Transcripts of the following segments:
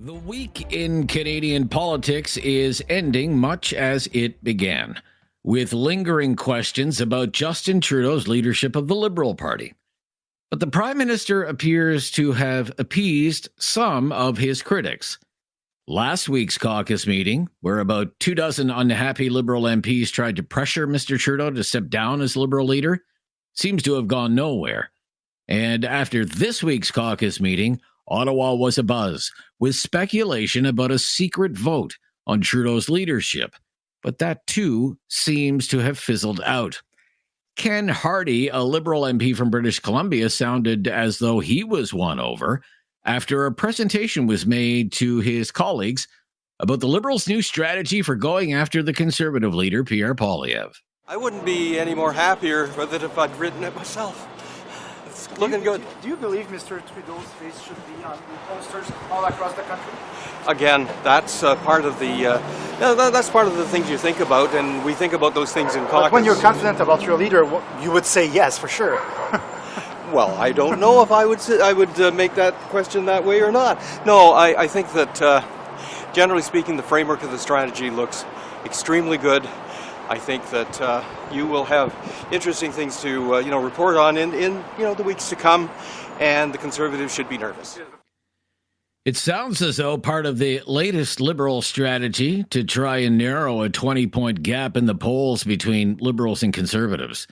The week in Canadian politics is ending much as it began, with lingering questions about Justin Trudeau's leadership of the Liberal Party. But the Prime Minister appears to have appeased some of his critics. Last week's caucus meeting, where about 24 unhappy Liberal MPs tried to pressure Mr. Trudeau to step down as Liberal leader, seems to have gone nowhere. And after this week's caucus meeting, Ottawa was abuzz with speculation about a secret vote on Trudeau's leadership, but that too seems to have fizzled out. Ken Hardy, a Liberal MP from British Columbia, sounded as though he was won over after a presentation was made to his colleagues about the Liberals' new strategy for going after the Conservative leader, Pierre Poilievre. I wouldn't be any more happier with it if I'd written it myself. It's looking good. Do you believe Mr. Trudeau's face should be on posters all across the country? Again, that's part of the that's part of the things you think about, and we think about those things in caucus. But when you're confident about your leader, you would say yes for sure. Well, I don't know if I would make that question that way or not. No, I think that generally speaking, the framework of the strategy looks extremely good. I think that you will have interesting things to report on in the weeks to come, and the Conservatives should be nervous. It sounds as though part of the latest Liberal strategy to try and narrow a 20-point gap in the polls between Liberals and Conservatives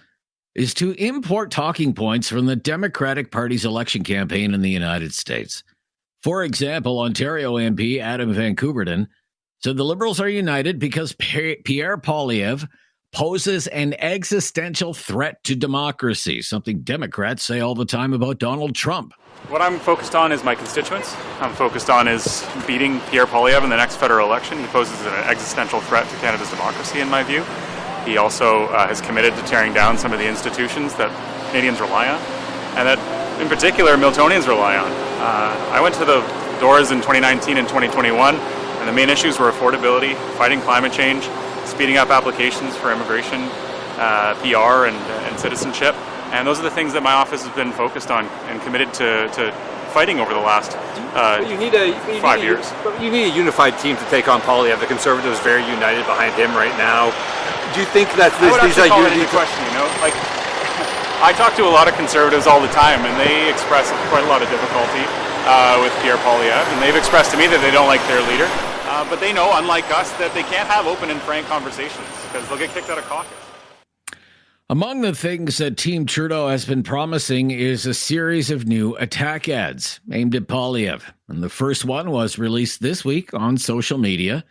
is to import talking points from the Democratic Party's election campaign in the United States. For example, Ontario MP Adam Van Couverden said the Liberals are united because Pierre Poilievre poses an existential threat to democracy, something Democrats say all the time about Donald Trump. What I'm focused on is my constituents. I'm focused on is beating Pierre Poilievre in the next federal election. He poses an existential threat to Canada's democracy, in my view. He also has committed to tearing down some of the institutions that Canadians rely on, and that, in particular, Miltonians rely on. I went to the doors in 2019 and 2021, and the main issues were affordability, fighting climate change, speeding up applications for immigration, PR, and citizenship. And those are the things that my office has been focused on and committed to fighting over the last 5 years. You need a unified team to take on Poilievre. The Conservatives are very united behind him right now. Do you think that I would actually call it into question, Like, I talk to a lot of Conservatives all the time, and they express quite a lot of difficulty with Pierre Poilievre, and they've expressed to me that they don't like their leader. But they know, unlike us, that they can't have open and frank conversations because they'll get kicked out of caucus. Among the things that Team Trudeau has been promising is a series of new attack ads aimed at Poilievre. And the first one was released this week on social media.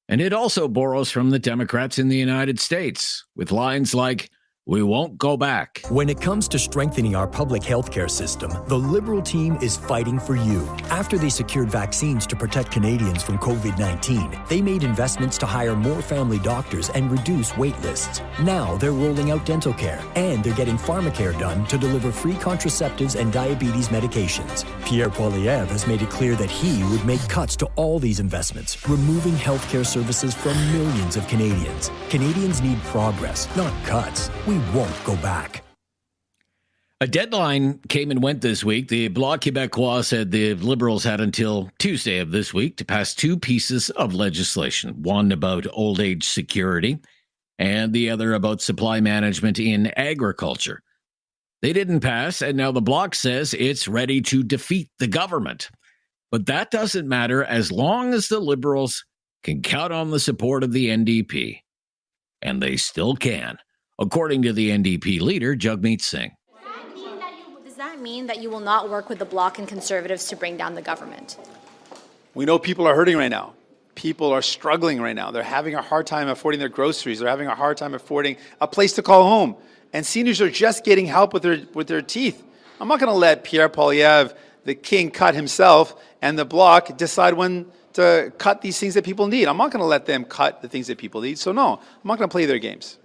And it also borrows from the Democrats in the United States, with lines like, "We won't go back." When it comes to strengthening our public healthcare system, the Liberal team is fighting for you. After they secured vaccines to protect Canadians from COVID-19, they made investments to hire more family doctors and reduce wait lists. Now they're rolling out dental care, and they're getting pharmacare done to deliver free contraceptives and diabetes medications. Pierre Poilievre has made it clear that he would make cuts to all these investments, removing healthcare services from millions of Canadians. Canadians need progress, not cuts. We won't go back. A deadline came and went this week. The Bloc Québécois said the Liberals had until Tuesday of this week to pass two pieces of legislation, one about old age security and the other about supply management in agriculture. They didn't pass, and now the Bloc says it's ready to defeat the government. But that doesn't matter as long as the Liberals can count on the support of the NDP. And they still can, according to the NDP leader, Jagmeet Singh. Does that mean that you will not work with the Bloc and Conservatives to bring down the government? We know people are hurting right now. People are struggling right now. They're having a hard time affording their groceries. They're having a hard time affording a place to call home. And seniors are just getting help with their teeth. I'm not going to let Pierre Poilievre, the king cut himself, and the Bloc decide when to cut these things that people need. I'm not going to let them cut the things that people need. So no, I'm not going to play their games.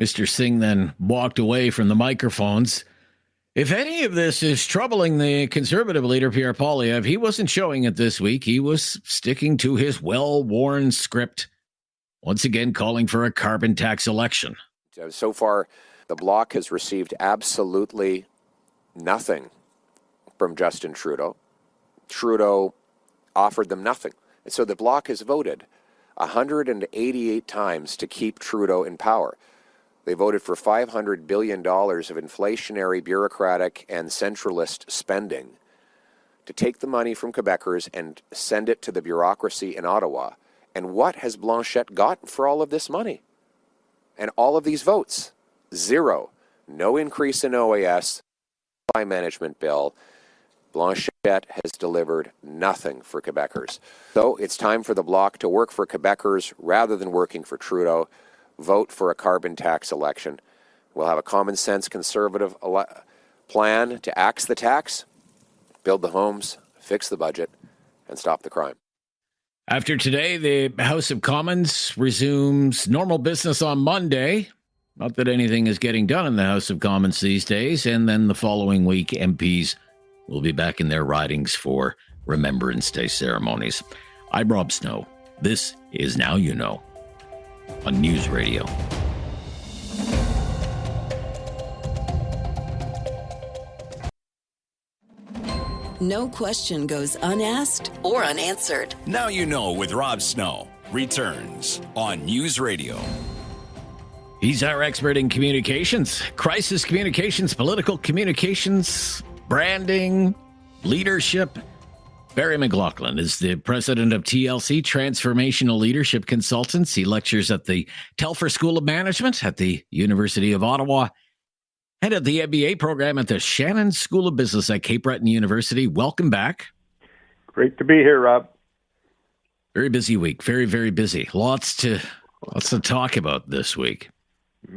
Mr. Singh then walked away from the microphones. If any of this is troubling the Conservative leader, Pierre Poilievre, he wasn't showing it this week. He was sticking to his well-worn script, once again calling for a carbon tax election. So far, the Bloc has received absolutely nothing from Justin Trudeau. Trudeau offered them nothing. And so the Bloc has voted 188 times to keep Trudeau in power. They voted for $500 billion of inflationary, bureaucratic, and centralist spending to take the money from Quebecers and send it to the bureaucracy in Ottawa. And what has Blanchet got for all of this money? And all of these votes? Zero. No increase in OAS, by management bill. Blanchet has delivered nothing for Quebecers. So it's time for the Bloc to work for Quebecers rather than working for Trudeau. Vote for a carbon tax election. We'll have a common sense conservative plan to axe the tax, build the homes, fix the budget, and stop the crime. After today, the House of Commons resumes normal business on Monday. Not that anything is getting done in the House of Commons these days. And then the following week, MPs will be back in their ridings for Remembrance Day ceremonies. I'm Rob Snow. This is Now You Know on News Radio. No question goes unasked or unanswered. Now You Know with Rob Snow returns on News Radio. He's our expert in communications, crisis communications, political communications, branding, leadership. Barry McLaughlin is the president of TLC, Transformational Leadership Consultants. He lectures at the Telfer School of Management at the University of Ottawa, head of the MBA program at the Shannon School of Business at Cape Breton University. Welcome back. Great to be here, Rob. Very busy week. Very, very busy. Lots to talk about this week.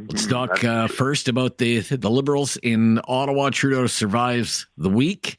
Let's talk first about the Liberals in Ottawa. Trudeau survives the week,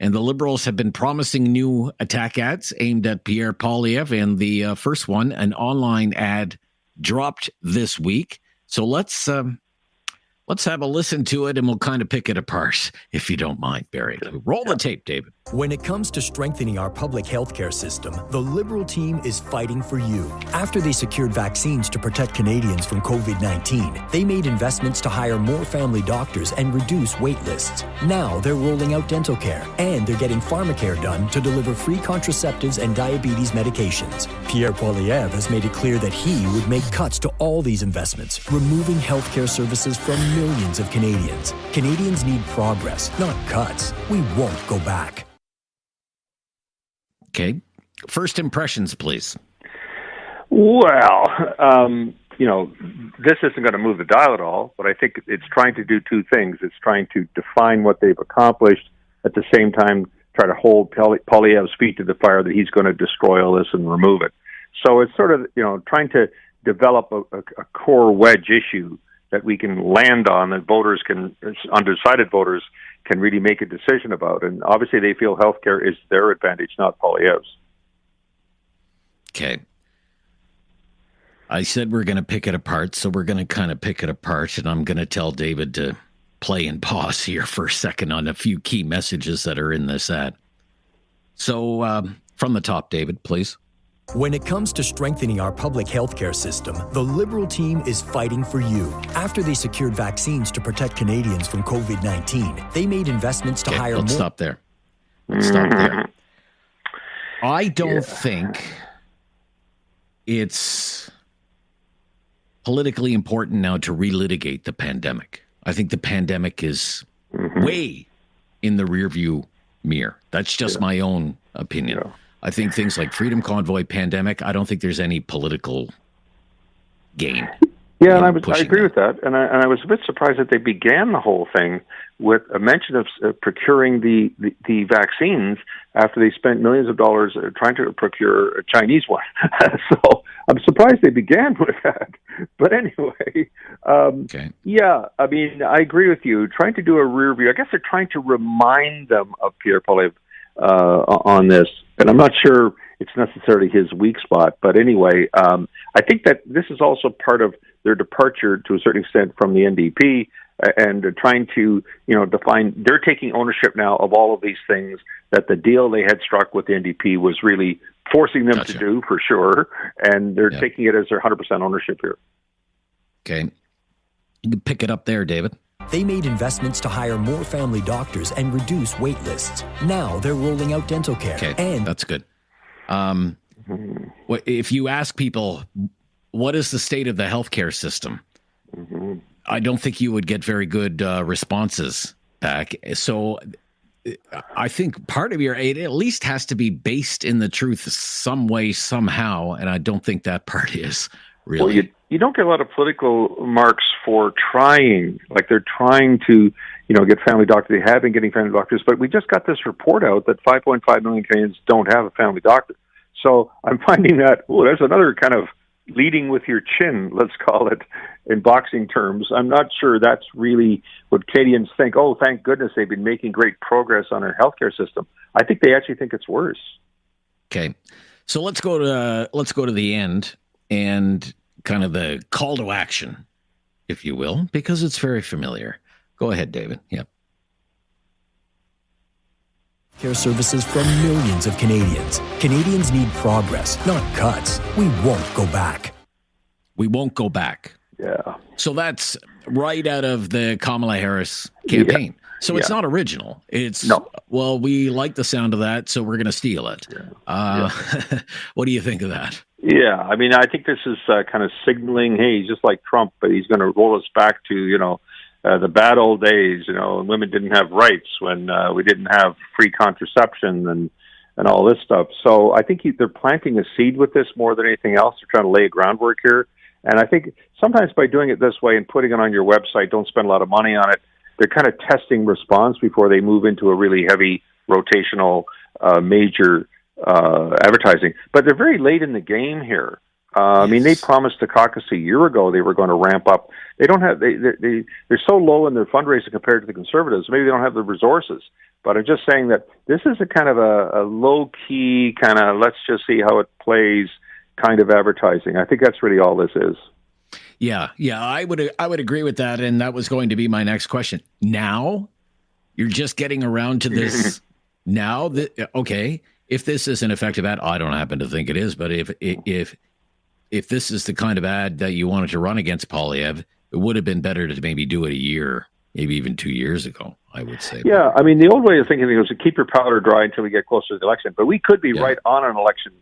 and the Liberals have been promising new attack ads aimed at Pierre Poilievre, and the first one, an online ad, dropped this week. So let's have a listen to it, and we'll kind of pick it apart, if you don't mind, Barry. Roll the tape, David. When it comes to strengthening our public healthcare system, the Liberal team is fighting for you. After they secured vaccines to protect Canadians from COVID-19, they made investments to hire more family doctors and reduce wait lists. Now they're rolling out dental care, and they're getting pharmacare done to deliver free contraceptives and diabetes medications. Pierre Poilievre has made it clear that he would make cuts to all these investments, removing healthcare services from millions of Canadians. Canadians need progress, not cuts. We won't go back. Okay. First impressions, please. Well, this isn't going to move the dial at all, but I think it's trying to do two things. It's trying to define what they've accomplished, at the same time try to hold Poilievre's feet to the fire that he's going to destroy all this and remove it. So it's sort of, trying to develop a core wedge issue that we can land on, that voters can, undecided voters can really make a decision about. And obviously they feel healthcare is their advantage, not Poilievre's. Okay. I said we're going to pick it apart, so we're going to kind of pick it apart, and I'm going to tell David to play and pause here for a second on a few key messages that are in this ad. So from the top, David, please. When it comes to strengthening our public healthcare system, the Liberal team is fighting for you. After they secured vaccines to protect Canadians from COVID-19, they made investments to hire more... Let's stop there. Stop there. I don't think it's politically important now to relitigate the pandemic. I think the pandemic is way in the rearview mirror. That's just my own opinion. Yeah. I think things like Freedom Convoy, pandemic, I don't think there's any political gain. Yeah, and I agree with that. And I was a bit surprised that they began the whole thing with a mention of procuring the vaccines after they spent millions of dollars trying to procure a Chinese one. So I'm surprised they began with that. But anyway, yeah, I mean, I agree with you. Trying to do a rear view, I guess they're trying to remind them of Pierre Poilievre on this. And I'm not sure it's necessarily his weak spot. But anyway, I think that this is also part of their departure to a certain extent from the NDP, and they're trying to, define, they're taking ownership now of all of these things that the deal they had struck with the NDP was really forcing them to do, for sure. And they're taking it as their 100% ownership here. Okay. You can pick it up there, David. They made investments to hire more family doctors and reduce wait lists. Now they're rolling out dental care. Okay, and that's good. If you ask people, what is the state of the healthcare system? I don't think you would get very good responses back. So I think part of your aid at least has to be based in the truth some way, somehow, and I don't think that part is really. Well, you don't get a lot of political marks for trying, like they're trying to, get family doctors. They have been getting family doctors, but we just got this report out that 5.5 million Canadians don't have a family doctor. So I'm finding that, there's another kind of leading with your chin, let's call it, in boxing terms. I'm not sure that's really what Canadians think. Oh, thank goodness they've been making great progress on our healthcare system. I think they actually think it's worse. Okay, so let's go to the end and kind of the call to action, if you will, because it's very familiar. Go ahead, David. Yep. Care services from millions of Canadians. Canadians need progress, not cuts. We won't go back. We won't go back. Yeah. So that's right out of the Kamala Harris campaign. Yeah. So it's not original. It's, well, we like the sound of that, so we're going to steal it. Yeah. What do you think of that? Yeah, I mean, I think this is kind of signaling, hey, he's just like Trump, but he's going to roll us back to, the bad old days, and women didn't have rights when we didn't have free contraception and all this stuff. So I think they're planting a seed with this more than anything else. They're trying to lay groundwork here. And I think sometimes by doing it this way and putting it on your website, don't spend a lot of money on it, they're kind of testing response before they move into a really heavy rotational major advertising. But they're very late in the game here. I mean, they promised the caucus a year ago they were going to ramp up. They don't have they're so low in their fundraising compared to the Conservatives. Maybe they don't have the resources. But I'm just saying that this is a kind of a low key kind of let's just see how it plays kind of advertising. I think that's really all this is. Yeah, I would agree with that, and that was going to be my next question. Now, you're just getting around to this. Now, okay, if this is an effective ad, I don't happen to think it is, but if this is the kind of ad that you wanted to run against Poilievre, it would have been better to maybe do it a year, maybe even 2 years ago, I would say. Yeah, I mean, the old way of thinking was to keep your powder dry until we get closer to the election. But we could be right on an election,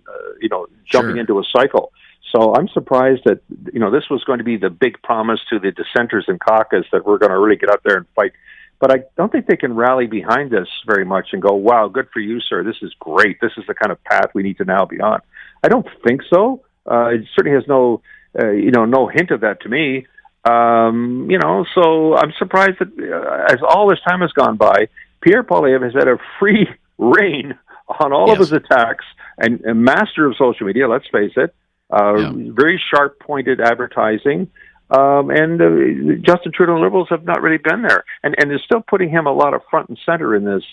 jumping into a cycle. So I'm surprised that, this was going to be the big promise to the dissenters in caucus that we're going to really get out there and fight. But I don't think they can rally behind this very much and go, wow, good for you, sir. This is great. This is the kind of path we need to now be on. I don't think so. It certainly has no hint of that to me. So I'm surprised that as all this time has gone by, Pierre Poilievre has had a free rein on all of his attacks and a master of social media, let's face it. Very sharp-pointed advertising. And Justin Trudeau and Liberals have not really been there. And they're still putting him a lot of front and center in this,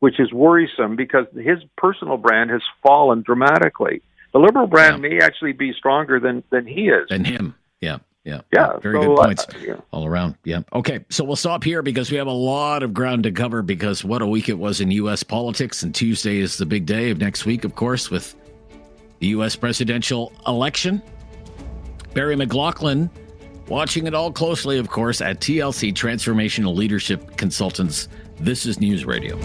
which is worrisome because his personal brand has fallen dramatically. The Liberal brand may actually be stronger than he is. Than him, yeah. Very so, good points all around. Yeah. Okay, so we'll stop here because we have a lot of ground to cover because what a week it was in U.S. politics, and Tuesday is the big day of next week, of course, with the U.S. presidential election. Barry McLaughlin watching it all closely, of course, at TLC Transformational Leadership Consultants. This is News Radio.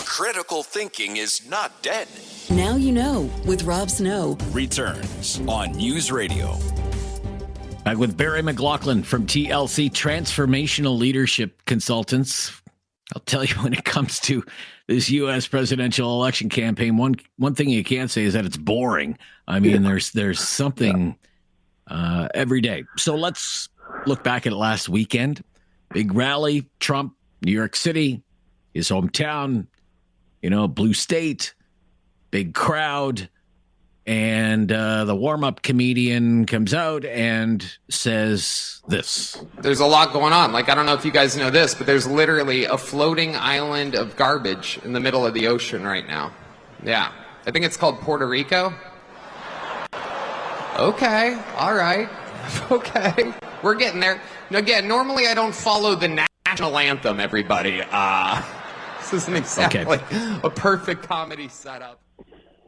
Critical thinking is not dead. Now you know with Rob Snow. Returns on News Radio. Back with Barry McLaughlin from TLC Transformational Leadership Consultants. I'll tell you, when it comes to this U.S. presidential election campaign, one thing you can't say is that it's boring. I mean, there's something every day. So let's look back at last weekend. Big rally, Trump, New York City, his hometown, blue state, big crowd. And the warm-up comedian comes out and says this. There's a lot going on. I don't know if you guys know this, but there's literally a floating island of garbage in the middle of the ocean right now. Yeah. I think it's called Puerto Rico. Okay. All right. Okay. We're getting there. Again, normally I don't follow the national anthem, everybody. This isn't exactly a perfect comedy setup.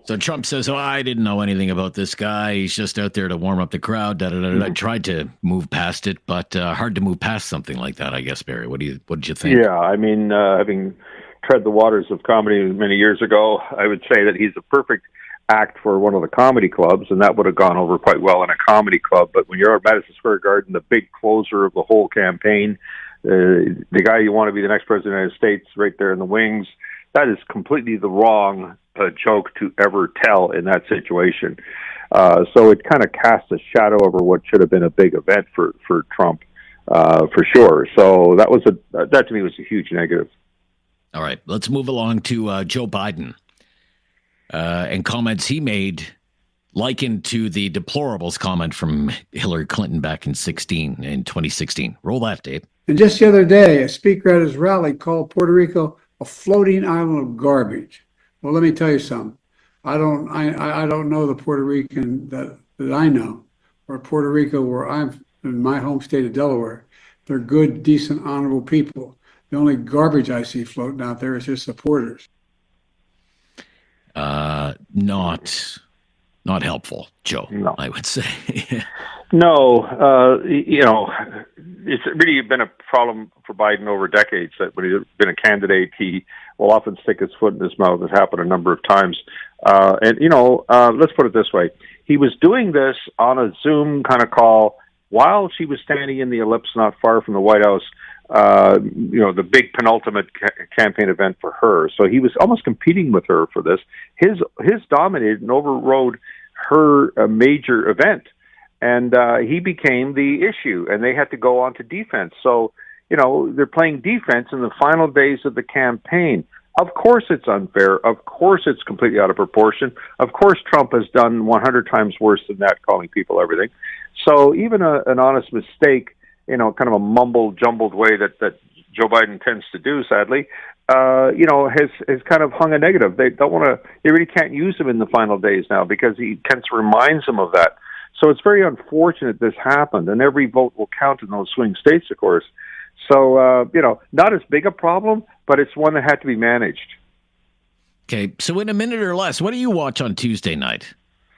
So Trump says, "Oh, I didn't know anything about this guy. He's just out there to warm up the crowd." I tried to move past it, but hard to move past something like that, I guess. Barry, what did you think? Yeah, I mean, having tread the waters of comedy many years ago, I would say that he's a perfect act for one of the comedy clubs, and that would have gone over quite well in a comedy club. But when you're at Madison Square Garden, the big closer of the whole campaign, the guy you want to be the next president of the United States, right there in the wings, that is completely the wrong joke to ever tell in that situation. So it kind of casts a shadow over what should have been a big event for Trump, for sure. So that to me was a huge negative. All right, let's move along to Joe Biden and comments he made likened to the deplorables comment from Hillary Clinton back in 2016. Roll that, Dave. And just the other day, a speaker at his rally called Puerto Rico a floating island of garbage. Well, let me tell you something. I don't know the Puerto Rican that I know, or Puerto Rico where I'm in my home state of Delaware. They're good, decent, honorable people. The only garbage I see floating out there is his supporters. Not helpful, Joe. No. I would say. No, it's really been a problem for Biden over decades that when he's been a candidate, he will often stick his foot in his mouth. It's happened a number of times. Let's put it this way. He was doing this on a Zoom kind of call while she was standing in the ellipse not far from the White House, the big penultimate campaign event for her. So he was almost competing with her for this. His dominated and overrode her major event. And he became the issue, and they had to go on to defense. So, they're playing defense in the final days of the campaign. Of course it's unfair. Of course it's completely out of proportion. Of course Trump has done 100 times worse than that, calling people everything. So even an honest mistake, kind of a mumbled, jumbled way that Joe Biden tends to do, sadly, has kind of hung a negative. They really can't use him in the final days now because he reminds them of that. So it's very unfortunate this happened, and every vote will count in those swing states, of course. So, not as big a problem, but it's one that had to be managed. Okay, so in a minute or less, what do you watch on Tuesday night?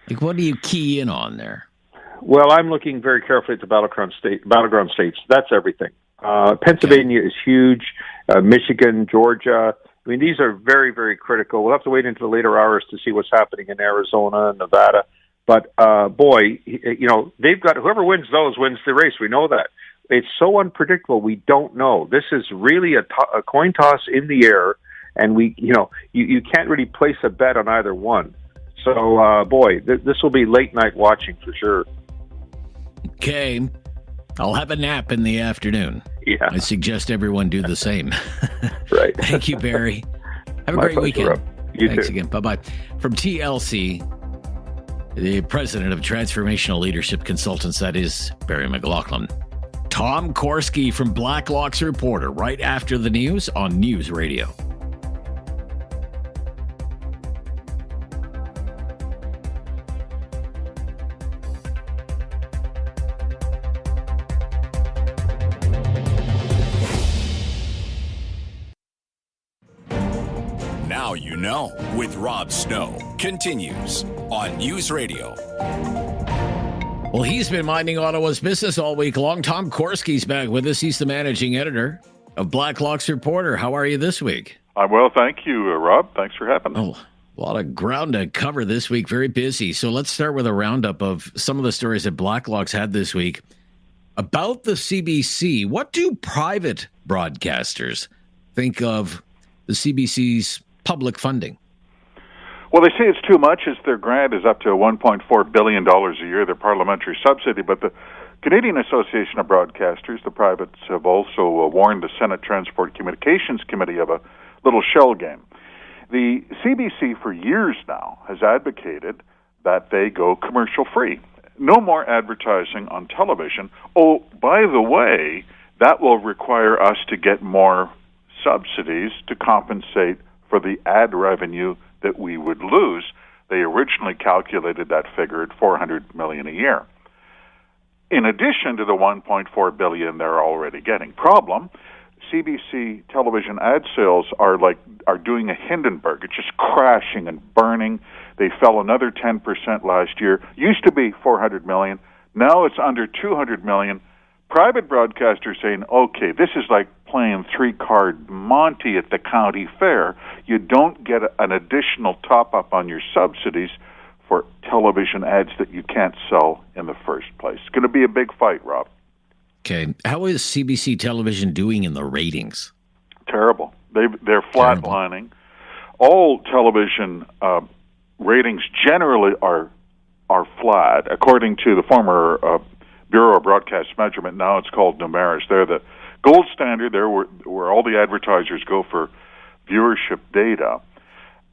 Like, what do you key in on there? Well, I'm looking very carefully at the battleground states. That's everything. Pennsylvania is huge. Michigan, Georgia. I mean, these are very, very critical. We'll have to wait into the later hours to see what's happening in Arizona and Nevada. But, they've got, whoever wins those wins the race. We know that. It's so unpredictable. We don't know. This is really a coin toss in the air, and you can't really place a bet on either one. So, this will be late night watching for sure. Okay. I'll have a nap in the afternoon. Yeah. I suggest everyone do the same. Right. Thank you, Barry. Have a great weekend. Thanks again. Bye-bye. From TLC, the president of Transformational Leadership Consultants, that is Barry McLaughlin. Tom Korski from Blacklock's Reporter, right after the news on News Radio. Now you know with Rob Snow continues on News Radio. Well, he's been minding Ottawa's business all week long. Tom Korski's back with us. He's the managing editor of Blacklock's Reporter. How are you this week? I'm well, thank you, Rob. Thanks for having me. Oh, a lot of ground to cover this week. Very busy. So let's start with a roundup of some of the stories that Blacklock's had this week. About the CBC, what do private broadcasters think of the CBC's public funding? Well, they say it's too much as their grant is up to $1.4 billion a year, their parliamentary subsidy. But the Canadian Association of Broadcasters, the privates, have also warned the Senate Transport Communications Committee of a little shell game. The CBC for years now has advocated that they go commercial-free. No more advertising on television. Oh, by the way, that will require us to get more subsidies to compensate for the ad revenue that we would lose. They originally calculated that figure at $400 million a year. In addition to the $1.4 billion they're already getting. Problem, CBC television ad sales are doing a Hindenburg. It's just crashing and burning. They fell another 10% last year. Used to be 400 million. Now it's under 200 million. Private broadcasters saying, okay, this is like playing three-card Monty at the county fair. You don't get an additional top-up on your subsidies for television ads that you can't sell in the first place. It's going to be a big fight, Rob. Okay. How is CBC television doing in the ratings? Terrible. They're flatlining. All television ratings generally are flat, according to the former Bureau of Broadcast Measurement. Now it's called Numeris. They're the gold standard. They're where all the advertisers go for viewership data.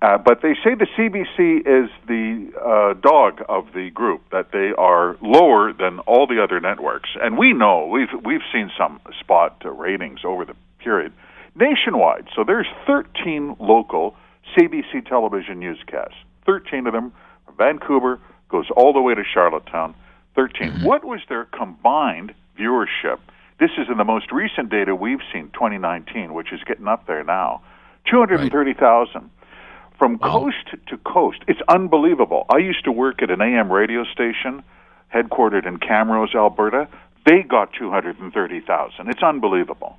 But they say the CBC is the dog of the group, that they are lower than all the other networks. And we know, we've seen some spot ratings over the period nationwide. So there's 13 local CBC television newscasts. 13 of them from Vancouver, goes all the way to Charlottetown. 13. What was their combined viewership? This is in the most recent data we've seen, 2019, which is getting up there now. 230,000. From coast to coast. It's unbelievable. I used to work at an AM radio station headquartered in Camrose, Alberta. They got 230,000. It's unbelievable.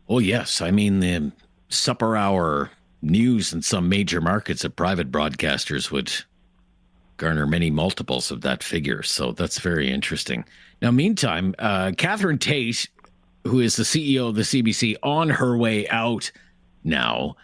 Oh, yes. I mean, the supper hour news in some major markets of private broadcasters would garner many multiples of that figure. So that's very interesting. Now, meantime, Catherine Tate, who is the CEO of the CBC, on her way out now,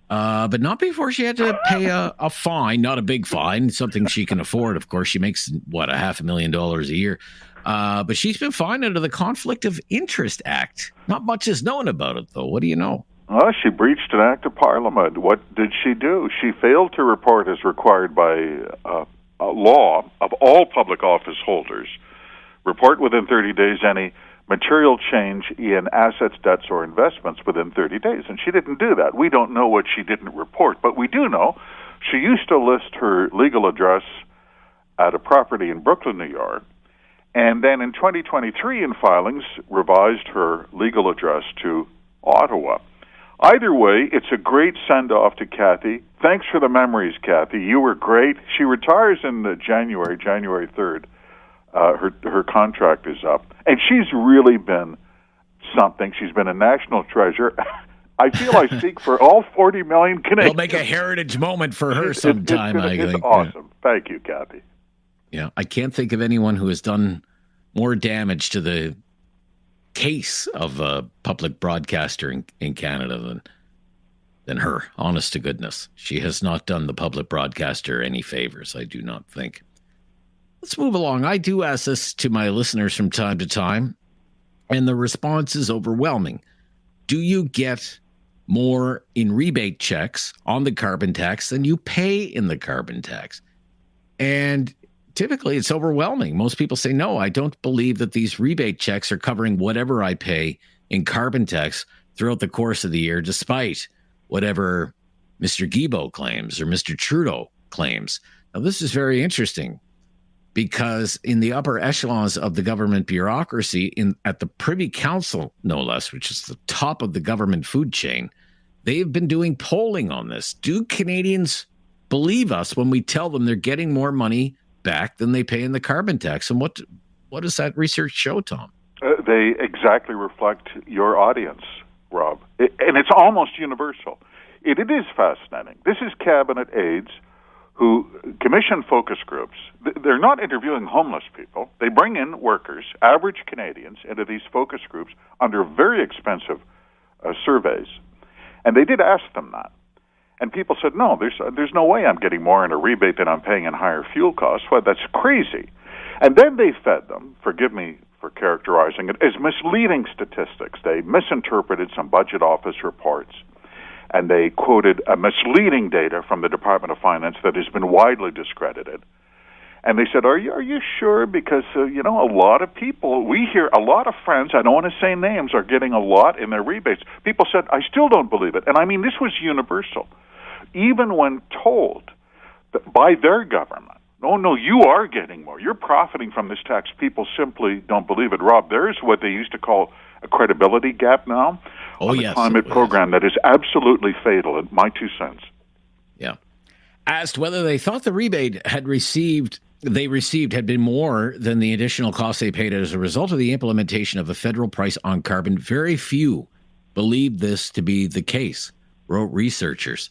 but not before she had to pay a fine, not a big fine, something she can afford. Of course, she makes, $500,000 a year. But she's been fined under the Conflict of Interest Act. Not much is known about it, though. What do you know? Well, she breached an act of Parliament. What did she do? She failed to report as required by a law of all public office holders. Report within 30 days any material change in assets, debts, or investments within 30 days. And she didn't do that. We don't know what she didn't report, but we do know she used to list her legal address at a property in Brooklyn, New York, and then in 2023 in filings revised her legal address to Ottawa. Either way, it's a great send-off to Kathy. Thanks for the memories, Kathy. You were great. She retires in January 3rd. Her contract is up. And she's really been something. She's been a national treasure. I feel I speak for all 40 million Canadians. We'll make a heritage moment for her sometime. It's awesome. Thank you, Kathy. Yeah, I can't think of anyone who has done more damage to the case of a public broadcaster in Canada than her. Honest to goodness. She has not done the public broadcaster any favors, I do not think. Let's move along. I do ask this to my listeners from time to time, and the response is overwhelming. Do you get more in rebate checks on the carbon tax than you pay in the carbon tax? And typically it's overwhelming. Most people say, no, I don't believe that these rebate checks are covering whatever I pay in carbon tax throughout the course of the year, despite whatever Mr. Guilbeault claims or Mr. Trudeau claims. Now, this is very interesting because in the upper echelons of the government bureaucracy, at the Privy Council, no less, which is the top of the government food chain, they've been doing polling on this. Do Canadians believe us when we tell them they're getting more money back than they pay in the carbon tax? And what does that research show, Tom? They exactly reflect your audience, Rob. And it's almost universal. It is fascinating. This is cabinet aides who commission focus groups. They're not interviewing homeless people. They bring in workers, average Canadians, into these focus groups under very expensive surveys. And they did ask them that. And people said, no, there's no way I'm getting more in a rebate than I'm paying in higher fuel costs. Well, that's crazy. And then they fed them, forgive me for characterizing it, as misleading statistics. They misinterpreted some budget office reports, and they quoted a misleading data from the Department of Finance that has been widely discredited. And they said, are you sure? Because, a lot of people, we hear a lot of friends, I don't want to say names, are getting a lot in their rebates. People said, I still don't believe it. And I mean, this was universal. Even when told by their government, no, you are getting more. You're profiting from this tax. People simply don't believe it. Rob, there's what they used to call a credibility gap now on the climate program that is absolutely fatal, in my 2 cents. Yeah. Asked whether they thought the rebate had received had been more than the additional costs they paid as a result of the implementation of a federal price on carbon. Very few believed this to be the case, wrote researchers.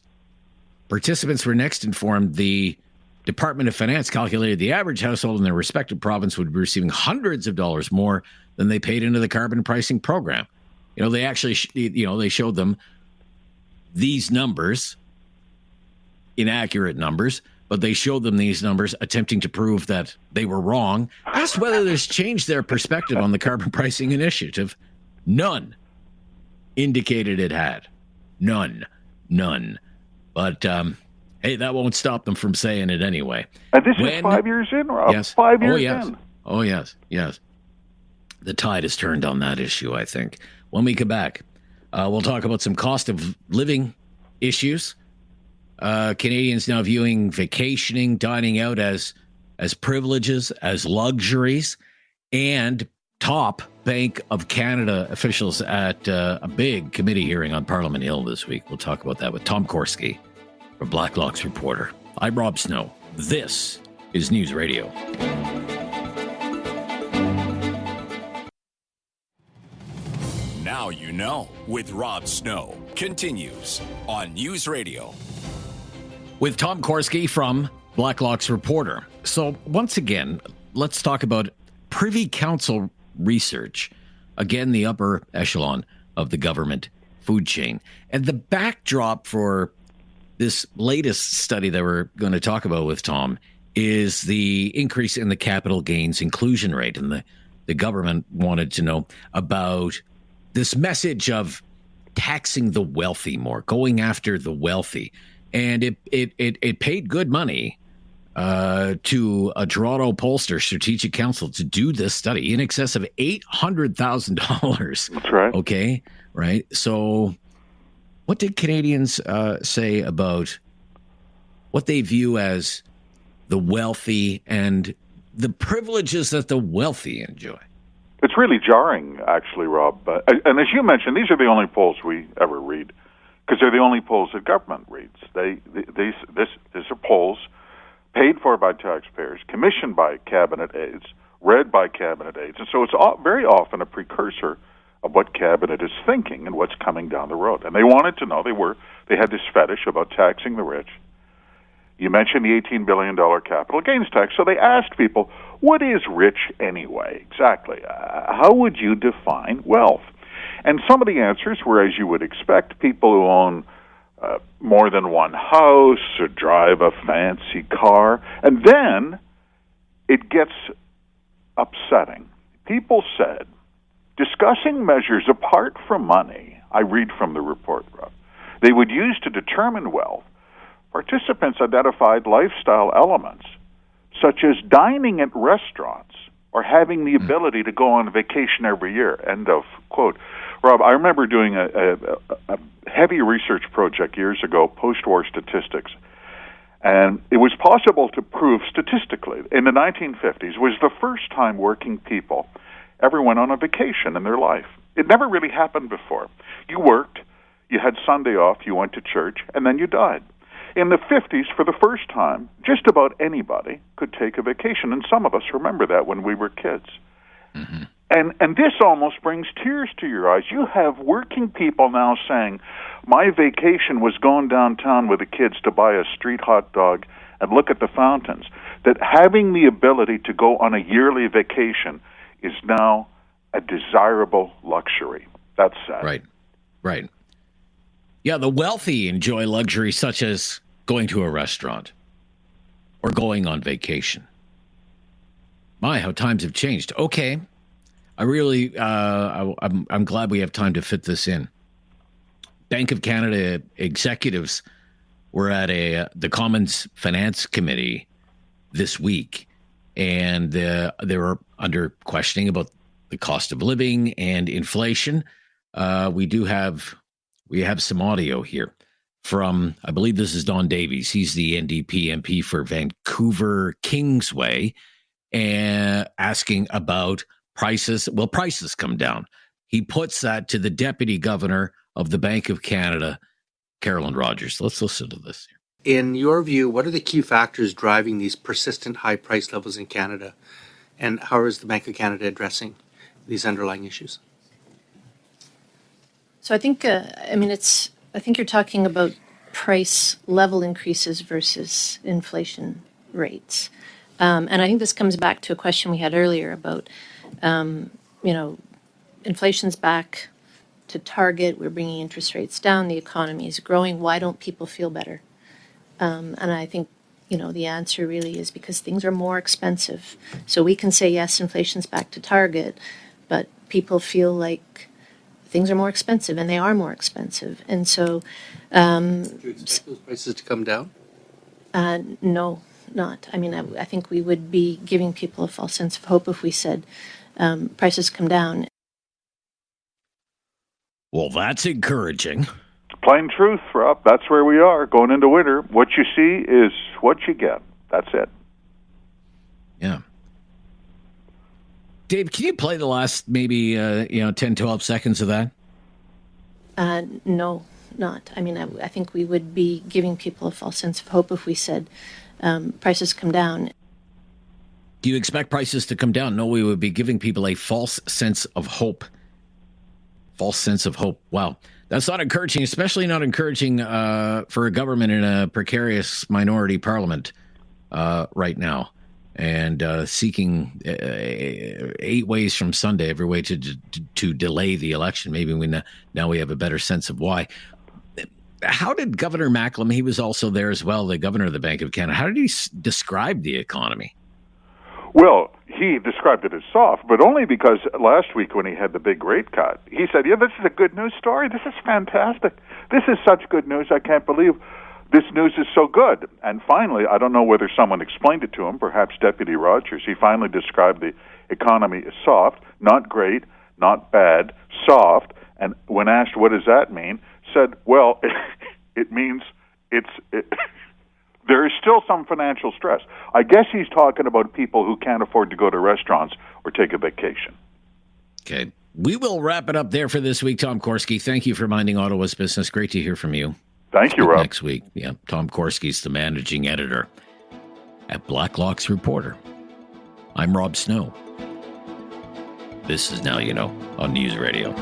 Participants were next informed the Department of Finance calculated the average household in their respective province would be receiving hundreds of dollars more than they paid into the carbon pricing program. You know, they actually, they showed them these numbers, inaccurate numbers, but they showed them these numbers attempting to prove that they were wrong. Asked whether this changed their perspective on the carbon pricing initiative. None indicated it had. None. But, hey, that won't stop them from saying it anyway. And this is 5 years in, Rob. Yes. 5 years in. Oh, yes. The tide has turned on that issue, I think. When we come back, we'll talk about some cost of living issues. Canadians now viewing vacationing, dining out as privileges, as luxuries, and top Bank of Canada officials at a big committee hearing on Parliament Hill this week. We'll talk about that with Tom Korski from Blacklock's Reporter. I'm Rob Snow. This is News Radio. Now you know with Rob Snow continues on News Radio. With Tom Korski from Blacklock's Reporter. So once again, let's talk about Privy Council research. Again, the upper echelon of the government food chain. And the backdrop for this latest study that we're going to talk about with Tom is the increase in the capital gains inclusion rate. And the government wanted to know about this message of taxing the wealthy more, going after the wealthy. And it paid good money to a Toronto pollster, Strategic Council, to do this study in excess of $800,000. That's right. Okay, right. So what did Canadians say about what they view as the wealthy and the privileges that the wealthy enjoy? It's really jarring, actually, Rob. And as you mentioned, these are the only polls we ever read, because they're the only polls that government reads. These are polls paid for by taxpayers, commissioned by cabinet aides, read by cabinet aides. And so it's very often a precursor of what cabinet is thinking and what's coming down the road. And they wanted to know, they had this fetish about taxing the rich. You mentioned the $18 billion capital gains tax. So they asked people, what is rich anyway? Exactly. How would you define wealth? And some of the answers were, as you would expect, people who own more than one house or drive a fancy car. And then it gets upsetting. People said, discussing measures apart from money, I read from the report, Rob, they would use to determine wealth, participants identified lifestyle elements such as dining at restaurants or having the ability to go on vacation every year, end of quote. Rob, I remember doing a heavy research project years ago, post-war statistics, and it was possible to prove statistically in the 1950s was the first time working people ever went on a vacation in their life. It never really happened before. You worked, you had Sunday off, you went to church, and then you died. In the 50s, for the first time, just about anybody could take a vacation, and some of us remember that when we were kids. Mm-hmm. And this almost brings tears to your eyes. You have working people now saying, my vacation was going downtown with the kids to buy a street hot dog and look at the fountains. That having the ability to go on a yearly vacation is now a desirable luxury. That's sad. Right. Yeah, the wealthy enjoy luxury such as going to a restaurant or going on vacation. My, how times have changed. Okay. I really, I'm glad we have time to fit this in. Bank of Canada executives were at the Commons Finance Committee this week, and they were under questioning about the cost of living and inflation. We have some audio here from, I believe this is Don Davies. He's the NDP MP for Vancouver Kingsway, and asking about prices. Will prices come down? He puts that to the Deputy Governor of the Bank of Canada, Carolyn Rogers. Let's listen to this. In your view, what are the key factors driving these persistent high price levels in Canada? And how is the Bank of Canada addressing these underlying issues? So I think, I think you're talking about price level increases versus inflation rates. And I think this comes back to a question we had earlier about, inflation's back to target. We're bringing interest rates down. The economy is growing. Why don't people feel better? And I think, the answer really is because things are more expensive. So we can say, yes, inflation's back to target, but people feel like things are more expensive, and they are more expensive. And so... do you expect those prices to come down? No, not. I think we would be giving people a false sense of hope if we said prices come down. Well, that's encouraging. Plain truth, Rob. That's where we are going into winter. What you see is what you get. That's it. Yeah. Dave, can you play the last maybe 10, 12 seconds of that? No, not. I think we would be giving people a false sense of hope if we said prices come down. Do you expect prices to come down? No, we would be giving people a false sense of hope. False sense of hope. Wow. That's not encouraging, especially not encouraging for a government in a precarious minority parliament right now, and seeking 8 ways from Sunday, every way to delay the election. Maybe now we have a better sense of why. How did Governor Macklem, he was also there as well, the governor of the Bank of Canada, how did he describe the economy? Well, he described it as soft, but only because last week when he had the big rate cut, he said, this is a good news story. This is fantastic. This is such good news. I can't believe this news is so good. And finally, I don't know whether someone explained it to him, perhaps Deputy Rogers, he finally described the economy as soft, not great, not bad, soft. And when asked, what does that mean, said, well, it means there is still some financial stress. I guess he's talking about people who can't afford to go to restaurants or take a vacation. Okay. We will wrap it up there for this week. Tom Korski, thank you for minding Ottawa's business. Great to hear from you. Thank you, Rob. Next week. Yeah, Tom Korski's the managing editor at Blacklock's Reporter. I'm Rob Snow. This is Now You Know on News Radio.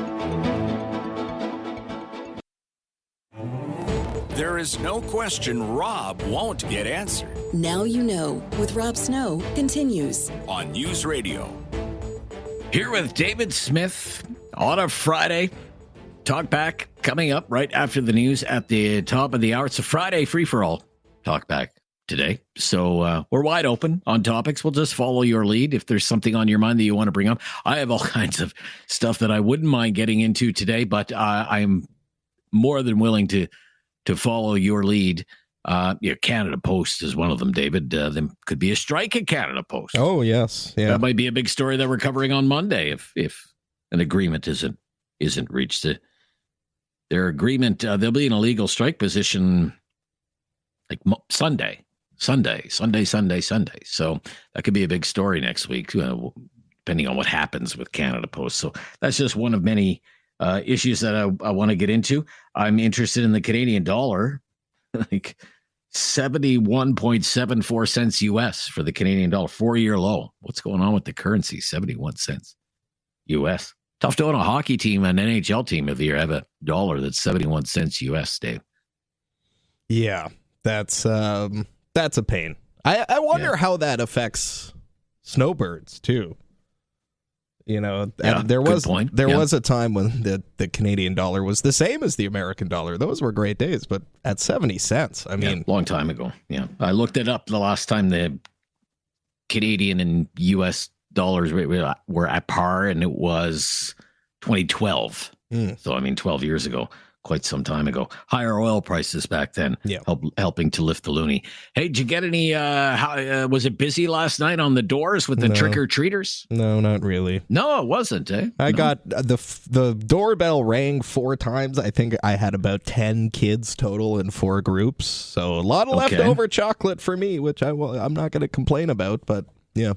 There is no question Rob won't get answered. Now You Know with Rob Snow continues on News Radio. Here with David Smith on a Friday. Talk back coming up right after the news at the top of the hour. It's a Friday free-for-all talk back today. So we're wide open on topics. We'll just follow your lead. If there's something on your mind that you want to bring up, I have all kinds of stuff that I wouldn't mind getting into today, but I'm more than willing to follow your lead. Canada Post is one of them, David. There could be a strike at Canada Post. Oh, yes. Yeah. That might be a big story that we're covering on Monday if an agreement isn't reached. Their agreement, there'll be an illegal strike position like Sunday. So that could be a big story next week, depending on what happens with Canada Post. So that's just one of many issues that I want to get into. I'm interested in the Canadian dollar, like 71.74 cents US for the Canadian dollar, 4-year low. What's going on with the currency? 71 cents US. Tough to own a hockey team, an NHL team, if you have a dollar that's 71 cents US, Dave. Yeah, that's a pain. I wonder how that affects snowbirds too. There was a time when the Canadian dollar was the same as the American dollar. Those were great days, but at 70 cents, long time ago. Yeah, I looked it up the last time the Canadian and U.S. dollars were at par, and it was 2012. So 12 years ago. Quite some time ago. Higher oil prices back then, helping to lift the loonie. Hey, did you get any, was it busy last night on the doors with the trick-or-treaters? No, not really. No, it wasn't, eh? I got, the doorbell rang 4 times. I think I had about 10 kids total in 4 groups. So a lot of leftover chocolate for me, which I'm not going to complain about, but yeah.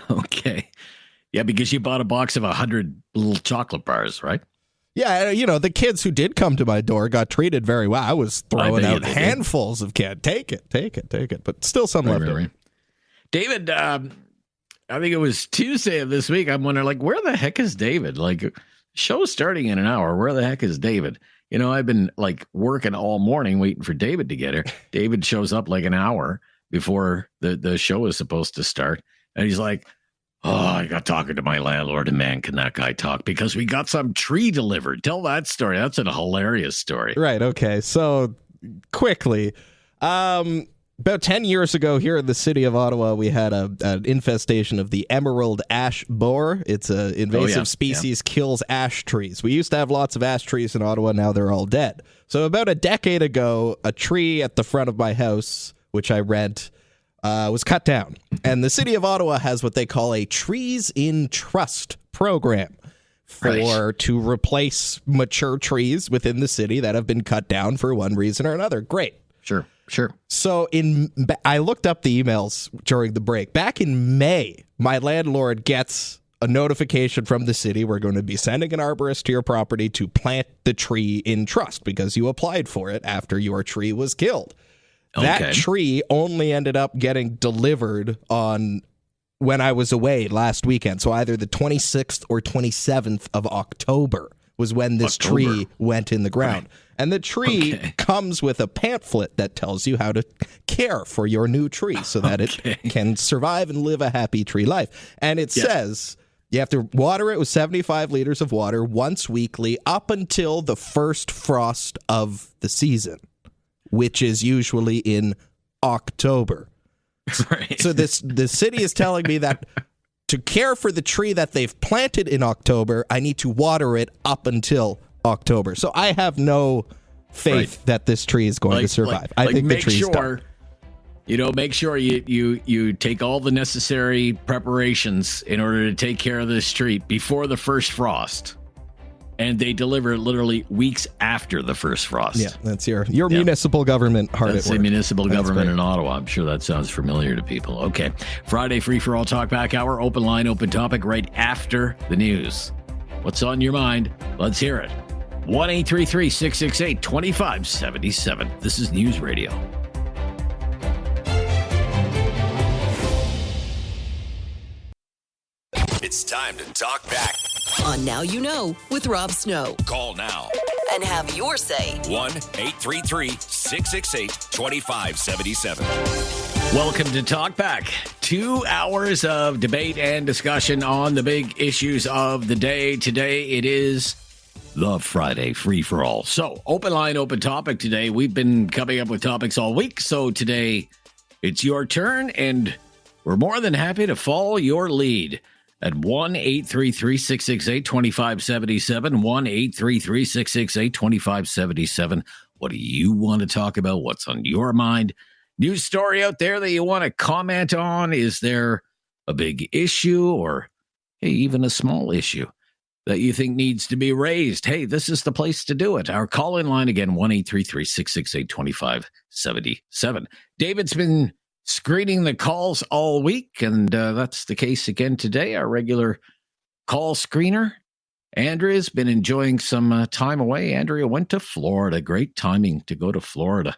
Okay. Yeah, because you bought a box of 100 little chocolate bars, right? Yeah, the kids who did come to my door got treated very well. I was throwing out handfuls of candy. Take it. But still some left over. Right. David, I think it was Tuesday of this week. I'm wondering, like, where the heck is David? Like, show's starting in an hour. Where the heck is David? I've been, like, working all morning waiting for David to get here. David shows up like an hour before the show is supposed to start. And he's like, I got talking to my landlord, and man, can that guy talk, because we got some tree delivered. Tell that story. That's a hilarious story. Right. Okay. So quickly, about 10 years ago here in the city of Ottawa, we had an infestation of the emerald ash borer. It's an invasive species, kills ash trees. We used to have lots of ash trees in Ottawa. Now they're all dead. So about a decade ago, a tree at the front of my house, which I rent, was cut down. And the city of Ottawa has what they call a Trees in Trust program to replace mature trees within the city that have been cut down for one reason or another. Great. Sure. So I looked up the emails during the break. Back in May, my landlord gets a notification from the city. We're going to be sending an arborist to your property to plant the tree in trust because you applied for it after your tree was killed. That tree only ended up getting delivered on when I was away last weekend. So either the 26th or 27th of October was when this tree went in the ground. Right. And the tree comes with a pamphlet that tells you how to care for your new tree so that it can survive and live a happy tree life. And it says you have to water it with 75 liters of water once weekly up until the first frost of the season, which is usually in October. Right. So the city is telling me that to care for the tree that they've planted in October, I need to water it up until October. So I have no faith that this tree is going to survive. I think the tree's done. Make sure you take all the necessary preparations in order to take care of this tree before the first frost. And they deliver literally weeks after the first frost. Yeah, that's your municipal government hard at work. That's the municipal government in Ottawa. I'm sure that sounds familiar to people. Okay. Friday Free for All Talkback Hour. Open line, open topic right after the news. What's on your mind? Let's hear it. 1-833-668-2577. This is News Radio. It's time to talk back. On Now You Know with Rob Snow. Call now And have your say. 1-833-668-2577. Welcome to Talk Back. 2 hours of debate and discussion on the big issues of the day. Today it is the Friday Free for All. So, open line, open topic today. We've been coming up with topics all week. So today it's your turn, and we're more than happy to follow your lead at 1-833-668-2577, 1-833-668-2577. What do you want to talk about? What's on your mind? News story out there that you want to comment on? Is there a big issue or even a small issue that you think needs to be raised? Hey, this is the place to do it. Our call-in line again, 1-833-668-2577. David's been screening the calls all week, and that's the case again today. Our regular call screener, Andrea's been enjoying some time away. Andrea went to Florida. Great timing to go to Florida.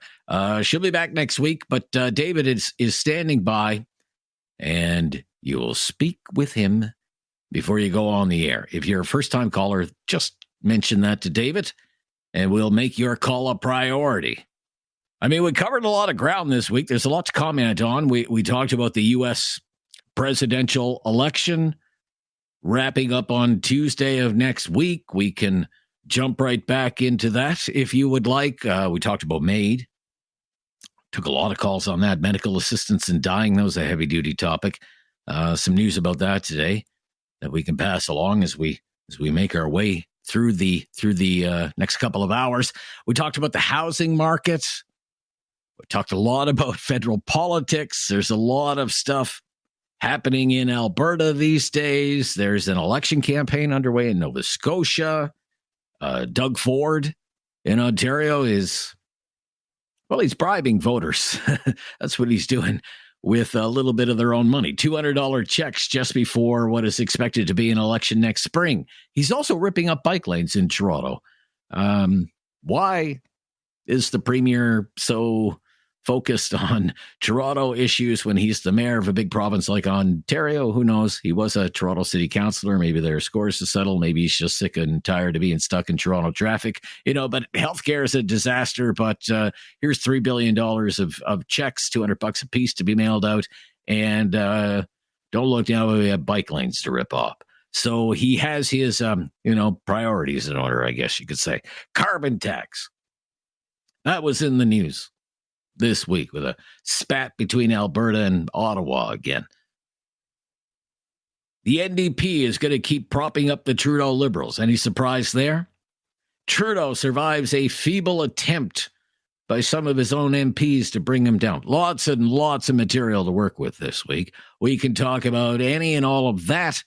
She'll be back next week, but David is standing by, and you will speak with him before you go on the air. If you're a first-time caller, just mention that to David, and we'll make your call a priority. I mean, we covered a lot of ground this week. There's a lot to comment on. We talked about the U.S. presidential election wrapping up on Tuesday of next week. We can jump right back into that if you would like. We talked about MAID. Took a lot of calls on that. Medical assistance in dying. That was a heavy-duty topic. Some news about that today that we can pass along as we make our way through the next couple of hours. We talked about the housing market. We talked a lot about federal politics. There's a lot of stuff happening in Alberta these days. There's an election campaign underway in Nova Scotia. Doug Ford in Ontario he's bribing voters. That's what he's doing with a little bit of their own money. $200 checks just before what is expected to be an election next spring. He's also ripping up bike lanes in Toronto. Why is the premier so focused on Toronto issues when he's the mayor of a big province like Ontario? Who knows? He was a Toronto city councillor. Maybe there are scores to settle. Maybe he's just sick and tired of being stuck in Toronto traffic. But healthcare is a disaster. But here's $3 billion of checks, $200 a piece to be mailed out. And don't look now, we have bike lanes to rip off. So he has his, priorities in order, I guess you could say. Carbon tax. That was in the news this week with a spat between Alberta and Ottawa again. The NDP is going to keep propping up the Trudeau Liberals. Any surprise there? Trudeau survives a feeble attempt by some of his own MPs to bring him down. Lots and lots of material to work with this week. We can talk about any and all of that,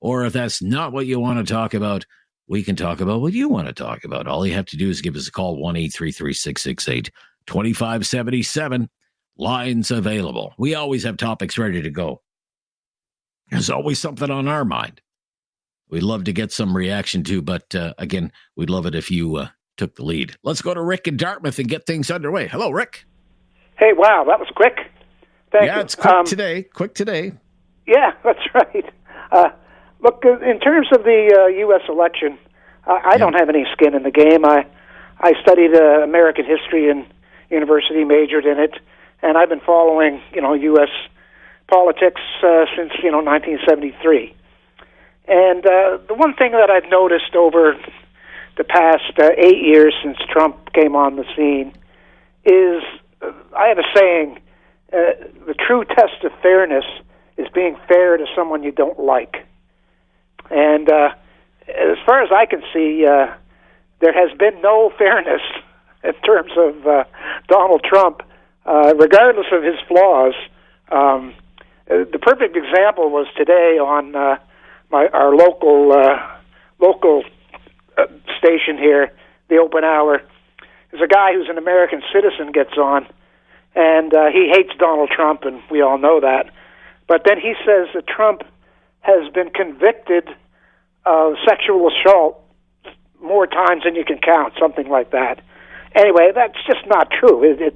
or if that's not what you want to talk about, we can talk about what you want to talk about. All you have to do is give us a call, 1-833-668-2577. Lines available. We always have topics ready to go. There's always something on our mind we'd love to get some reaction to, but again, we'd love it if you took the lead. Let's go to Rick in Dartmouth and get things underway. Hello, Rick. Hey, wow, that was quick. Thank you. It's quick today. Quick today. Yeah, that's right. Look, in terms of the U.S. election, I don't have any skin in the game. I studied American history and university, majored in it, and I've been following, U.S. politics since, 1973. And the one thing that I've noticed over the past 8 years since Trump came on the scene is, I have a saying, the true test of fairness is being fair to someone you don't like. And as far as I can see, there has been no fairness in terms of Donald Trump, regardless of his flaws. The perfect example was today on our local station here, the Open Hour. There's a guy who's an American citizen gets on, and he hates Donald Trump, and we all know that. But then he says that Trump has been convicted of sexual assault more times than you can count, something like that. Anyway, that's just not true. It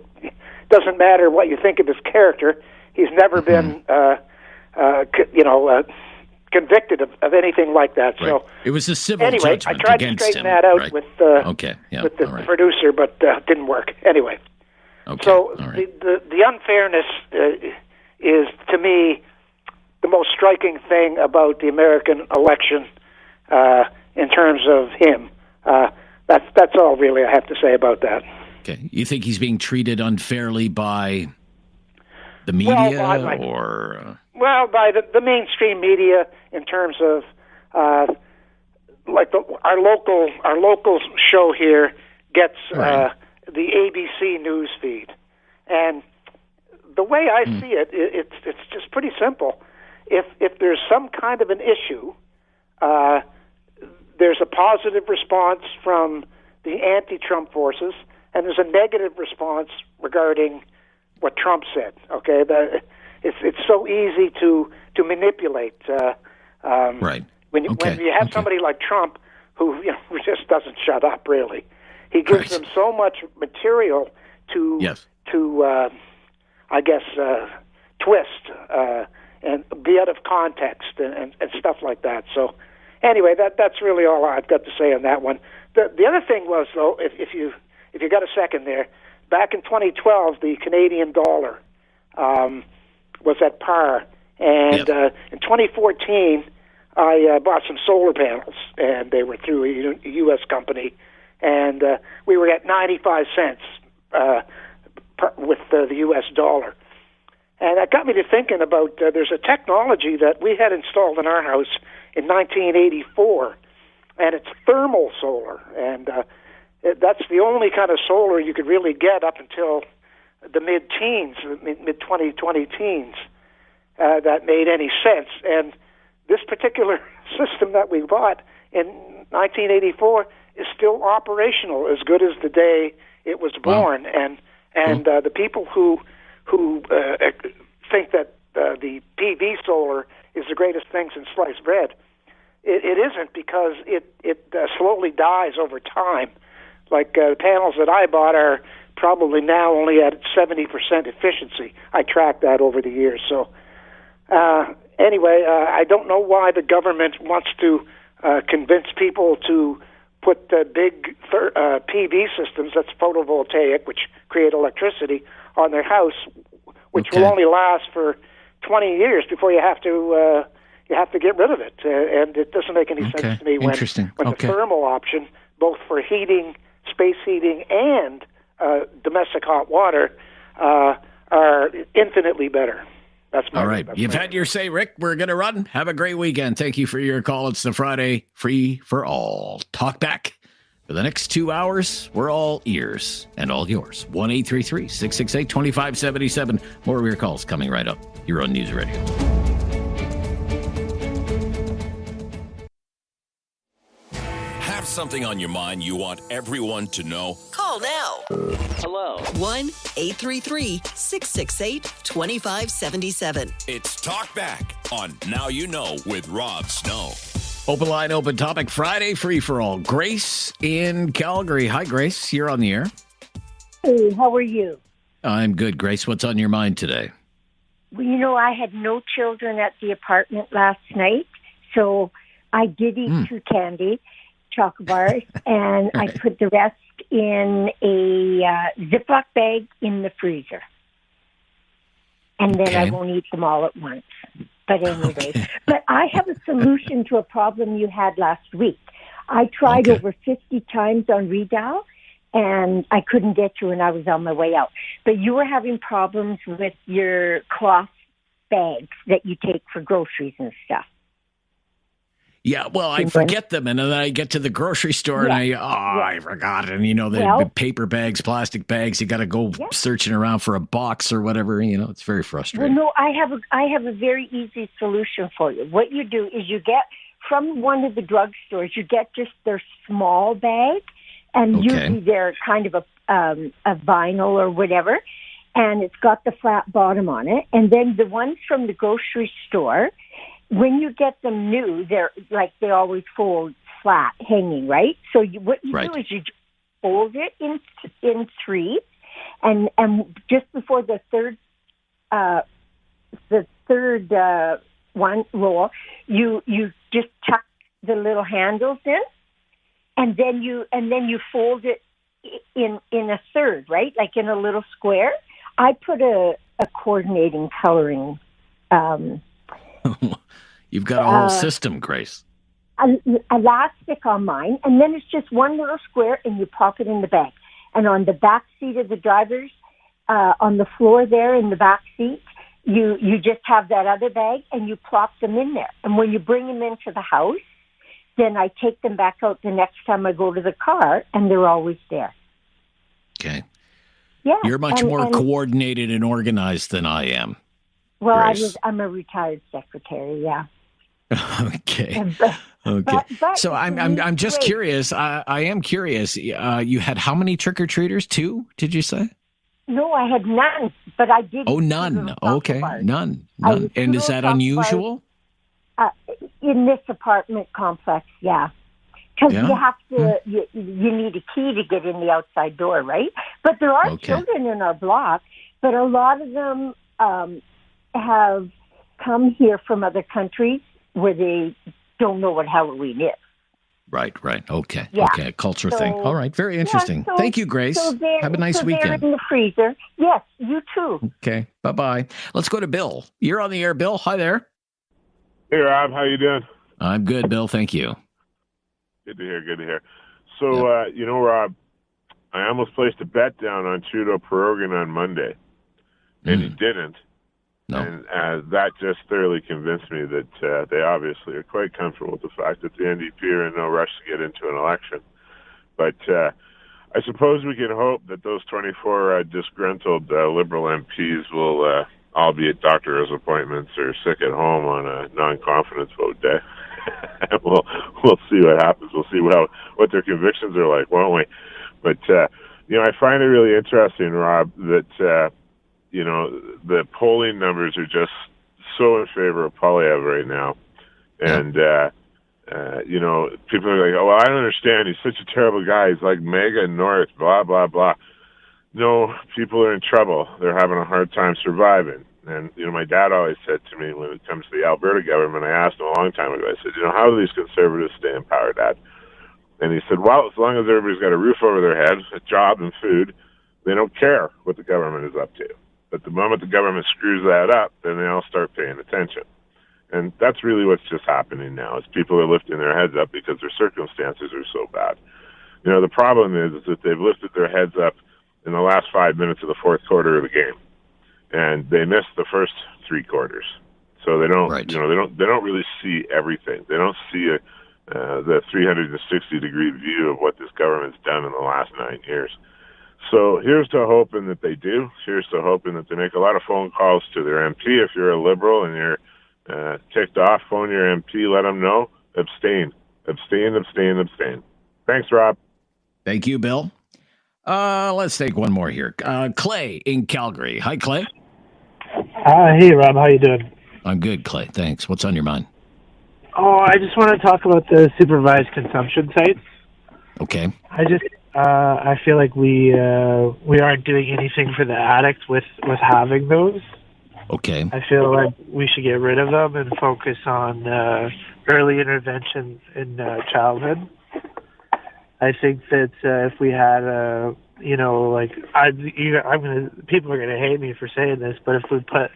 doesn't matter what you think of his character. He's never been, convicted of anything like that. Right. So it was a civil anyway, judgment I tried to against straighten him. that out Right. with the producer, but didn't work. Anyway, so the unfairness is, to me, the most striking thing about the American election in terms of him. That's all really I have to say about that. Okay. You think he's being treated unfairly by the media Well, by the mainstream media in terms of our local show here gets the ABC news feed, and the way I see it, it's just pretty simple. If there's some kind of an issue, there's a positive response from the anti-Trump forces, and there's a negative response regarding what Trump said. Okay, it's so easy to manipulate. Right. When you have somebody like Trump who just doesn't shut up, really, he gives them so much material to twist and be out of context and stuff like that. So anyway, that's really all I've got to say on that one. The other thing was, though, if you got a second there, back in 2012, the Canadian dollar was at par, and in 2014, I bought some solar panels, and they were through a U.S. company, and we were at 95 cents with the U.S. dollar. And that got me to thinking about there's a technology that we had installed in our house in 1984, and it's thermal solar, and that's the only kind of solar you could really get up until the mid-teens, mid-2020 teens, that made any sense. And this particular system that we bought in 1984 is still operational, as good as the day it was born. Wow. And the people who think that the PV solar is the greatest thing since sliced bread. It isn't, because it slowly dies over time. Like the panels that I bought are probably now only at 70% efficiency. I tracked that over the years. So anyway, I don't know why the government wants to convince people to put big PV systems, that's photovoltaic, which create electricity, on their house, which will only last for 20 years before you have to get rid of it. And it doesn't make any sense to me when the thermal option, both for heating, space heating, and domestic hot water, are infinitely better. That's my all right. You've had your say, Rick. We're going to run. Have a great weekend. Thank you for your call. It's the Friday Free for All Talk Back. For the next 2 hours, we're all ears and all yours. 1-833-668-2577. More of your calls coming right up. You're on News Radio. Have something on your mind you want everyone to know? Call now. Hello. 1-833-668-2577. It's Talk Back on Now You Know with Rob Snow. Open line, open topic, Friday Free for All. Grace in Calgary. Hi, Grace. You're on the air. Hey, how are you? I'm good, Grace. What's on your mind today? Well, I had no children at the apartment last night, so I did eat 2 candy, chocolate bars, and I put the rest in a Ziploc bag in the freezer. And then I won't eat them all at once. But anyway, but I have a solution to a problem you had last week. I tried over 50 times on redial, and I couldn't get you, and I was on my way out. But you were having problems with your cloth bags that you take for groceries and stuff. Yeah, well, I forget them, and then I get to the grocery store, and I forgot. And, the paper bags, plastic bags, you got to go searching around for a box or whatever. It's very frustrating. Well, no, I have a very easy solution for you. What you do is you get from one of the drugstores, you get just their small bag, and usually they're kind of a vinyl or whatever, and it's got the flat bottom on it. And then the ones from the grocery store, when you get them new, they're like they always fold flat, hanging, right? So what you do is you fold it in 3, and just before the third one roll, you just tuck the little handles in, and then you fold it in a third, right? Like in a little square. I put a coordinating coloring. You've got a whole system, Grace. Elastic on mine, and then it's just one little square, and you pop it in the bag. And on the back seat of the driver's, on the floor there in the back seat, you just have that other bag, and you plop them in there. And when you bring them into the house, then I take them back out the next time I go to the car, and they're always there. Okay. Yeah. You're much more coordinated and organized than I am. Well, Grace. I'm a retired secretary, yeah. Okay. So I'm just curious. I am curious. You had how many trick-or-treaters? 2, did you say? No, I had none, but I did. Oh, none. Okay, none. And is that unusual? In this apartment complex, yeah. Because you have to, you need a key to get in the outside door, right? But there are children in our block, but a lot of them have come here from other countries where they don't know what Halloween is. Right. Okay. Yeah. Okay. A culture thing. All right. Very interesting. Yeah, Thank you, Grace. Have a nice weekend. They're in the freezer. Yes, you too. Okay. Bye-bye. Let's go to Bill. You're on the air, Bill. Hi there. Hey, Rob. How you doing? I'm good, Bill. Thank you. Good to hear. So, Rob, I almost placed a bet down on Trudeau Peregrine on Monday, and he didn't. No. And that just thoroughly convinced me that they obviously are quite comfortable with the fact that the NDP are in no rush to get into an election. But I suppose we can hope that those 24 disgruntled Liberal MPs will all be at doctor's appointments or sick at home on a non-confidence vote day. we'll see what happens. We'll see what their convictions are like, won't we? But I find it really interesting, Rob, that the polling numbers are just so in favor of Poilievre right now. And, people are like, oh, well, I don't understand. He's such a terrible guy. He's like mega North, blah, blah, blah. No, people are in trouble. They're having a hard time surviving. And, my dad always said to me when it comes to the Alberta government, I asked him a long time ago, I said, how do these Conservatives stay in power, Dad? And he said, well, as long as everybody's got a roof over their head, a job and food, they don't care what the government is up to. But the moment the government screws that up, then they all start paying attention. And that's really what's just happening now, is people are lifting their heads up because their circumstances are so bad. The problem is that they've lifted their heads up in the last 5 minutes of the fourth quarter of the game, and they missed the first three quarters. So they don't, they don't really see everything. They don't see the 360-degree view of what this government's done in the last 9 years. So here's to hoping that they do. Here's to hoping that they make a lot of phone calls to their MP. If you're a Liberal and you're ticked off, phone your MP, let them know. Abstain. Abstain, abstain, abstain. Thanks, Rob. Thank you, Bill. Let's take one more here. Clay in Calgary. Hi, Clay. Hey, Rob. How you doing? I'm good, Clay. Thanks. What's on your mind? Oh, I just want to talk about the supervised consumption sites. Okay. I feel like we aren't doing anything for the addicts with having those. Okay. I feel like we should get rid of them and focus on early intervention in childhood. I think that if we had people are gonna hate me for saying this, but if we put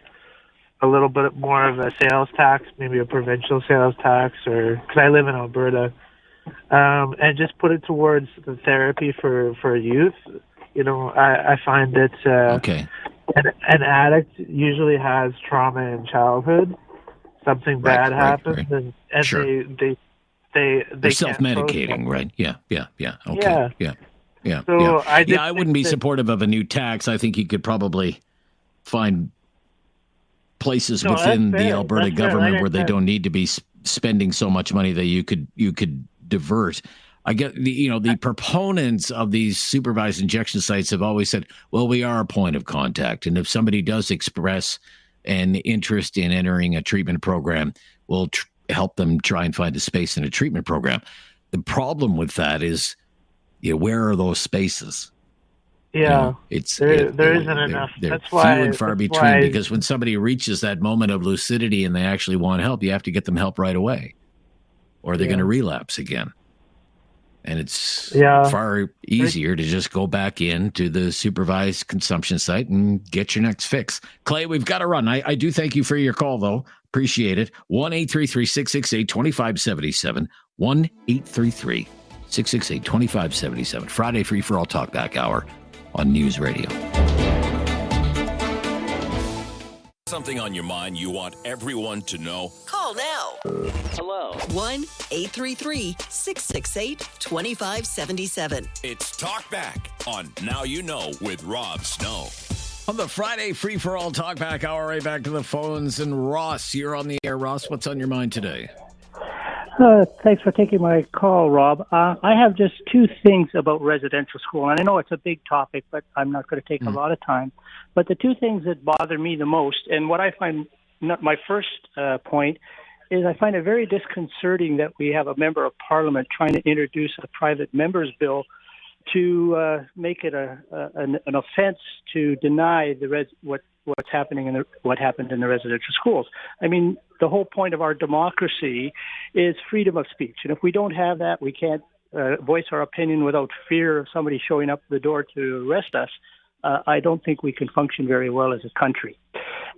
a little bit more of a sales tax, maybe a provincial sales tax, or because I live in Alberta, and just put it towards the therapy for youth. I find that an addict usually has trauma in childhood. Something bad happens, and sure. They're self-medicating, right? Yeah. Okay. Yeah. So I wouldn't be supportive of a new tax. I think you could probably find places within the Alberta government where they don't need to be spending so much money that you could divert. I get the proponents of these supervised injection sites have always said, well, we are a point of contact, and if somebody does express an interest in entering a treatment program, we'll help them try and find a space in a treatment program. The problem with that is, where are those spaces? Yeah, there isn't enough. That's why few and far between. Because when somebody reaches that moment of lucidity and they actually want help, you have to get them help right away, or they're going to relapse again. And it's far easier to just go back into the supervised consumption site and get your next fix. Clay, we've got to run. I do thank you for your call, though. Appreciate it. 1-833-668-2577. 1-833-668-2577. Friday Free for All Talkback Hour on News Radio. Something on your mind you want everyone to know? Call now. Hello. 1-833-668-2577. It's Talkback on Now You Know with Rob Snow. On the Friday Free for All Talkback Hour, right back to the phones. And Ross, you're on the air. Ross, what's on your mind today? Thanks for taking my call, Rob. I have just two things about residential school, and I know it's a big topic, but I'm not going to take a lot of time. But the two things that bother me the most, and what I find, my first point, is I find it very disconcerting that we have a member of parliament trying to introduce a private member's bill to make it an offense to deny what's happening in what happened in the residential schools. I mean, the whole point of our democracy is freedom of speech, and if we don't have that, we can't voice our opinion without fear of somebody showing up at the door to arrest us. I don't think we can function very well as a country.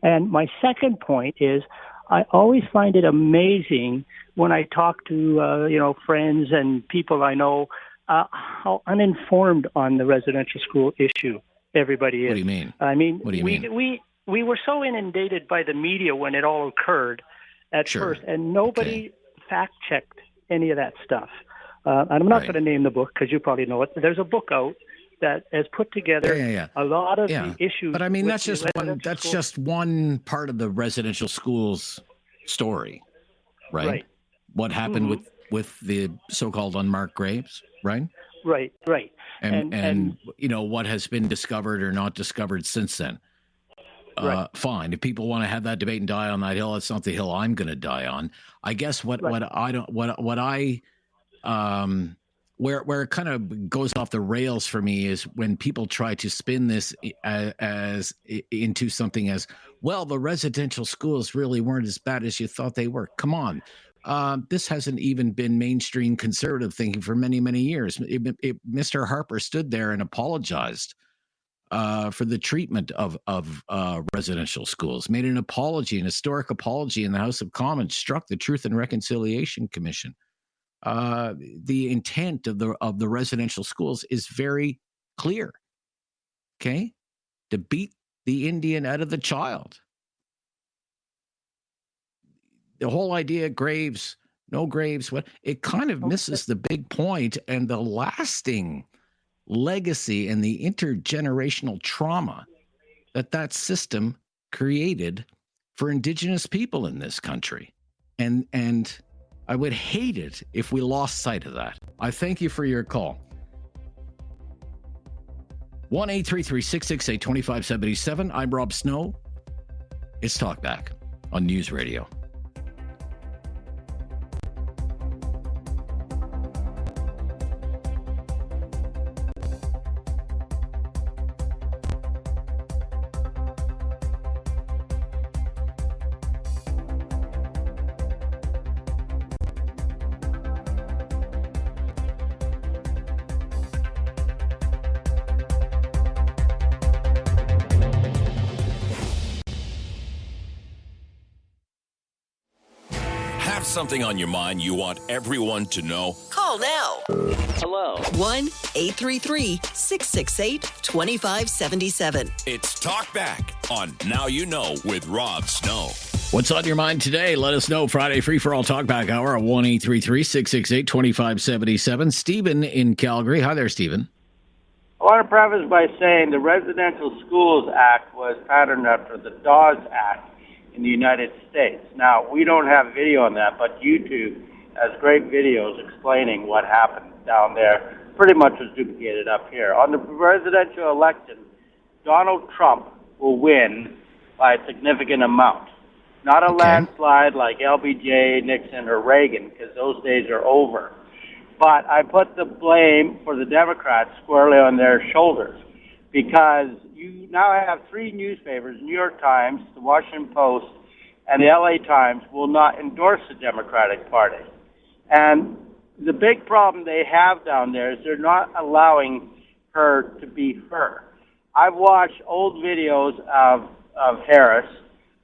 And my second point is, I always find it amazing when I talk to friends and people I know how uninformed on the residential school issue everybody is. What do you mean? I mean, what do you mean? We were so inundated by the media when it all occurred at first, and nobody fact-checked any of that stuff. And I'm not going to name the book because you probably know it. There's a book out that has put together a lot of the issues. But I mean, that's just one part of the residential schools story, right? What happened with the so-called unmarked graves, right? Right. And what has been discovered or not discovered since then. Right. Fine. If people want to have that debate and die on that hill, it's not the hill I'm going to die on. I guess where it kind of goes off the rails for me is when people try to spin this as into something as, well, the residential schools really weren't as bad as you thought they were. Come on. This hasn't even been mainstream conservative thinking for many, many years. Mr. Harper stood there and apologized for the treatment of residential schools, made an apology, an historic apology in the House of Commons, struck the Truth and Reconciliation Commission. The intent of the residential schools is very clear. Okay, to beat the Indian out of the child. The whole idea, graves, no graves, what it kind of misses the big point and the lasting legacy and the intergenerational trauma that system created for Indigenous people in this country. And I would hate it if we lost sight of that. I thank you for your call. 1-833-668-2577. I'm Rob Snow. It's Talkback on News Radio. Something on your mind you want everyone to know? Call now. Hello. 1-833-668-2577. It's Talkback on Now You Know with Rob Snow. What's on your mind today? Let us know. Friday Free for All Talkback Hour at 1-833-668-2577. Stephen in Calgary. Hi there, Stephen. I want to preface by saying the Residential Schools Act was patterned after the Dawes Act in the United States. Now, we don't have video on that, but YouTube has great videos explaining what happened down there. Pretty much was duplicated up here. On the presidential election, Donald Trump will win by a significant amount. Not a landslide like LBJ, Nixon, or Reagan, because those days are over. But I put the blame for the Democrats squarely on their shoulders, because you now have three newspapers, New York Times, the Washington Post, and the LA Times, will not endorse the Democratic Party. And the big problem they have down there is they're not allowing her to be her. I've watched old videos of Harris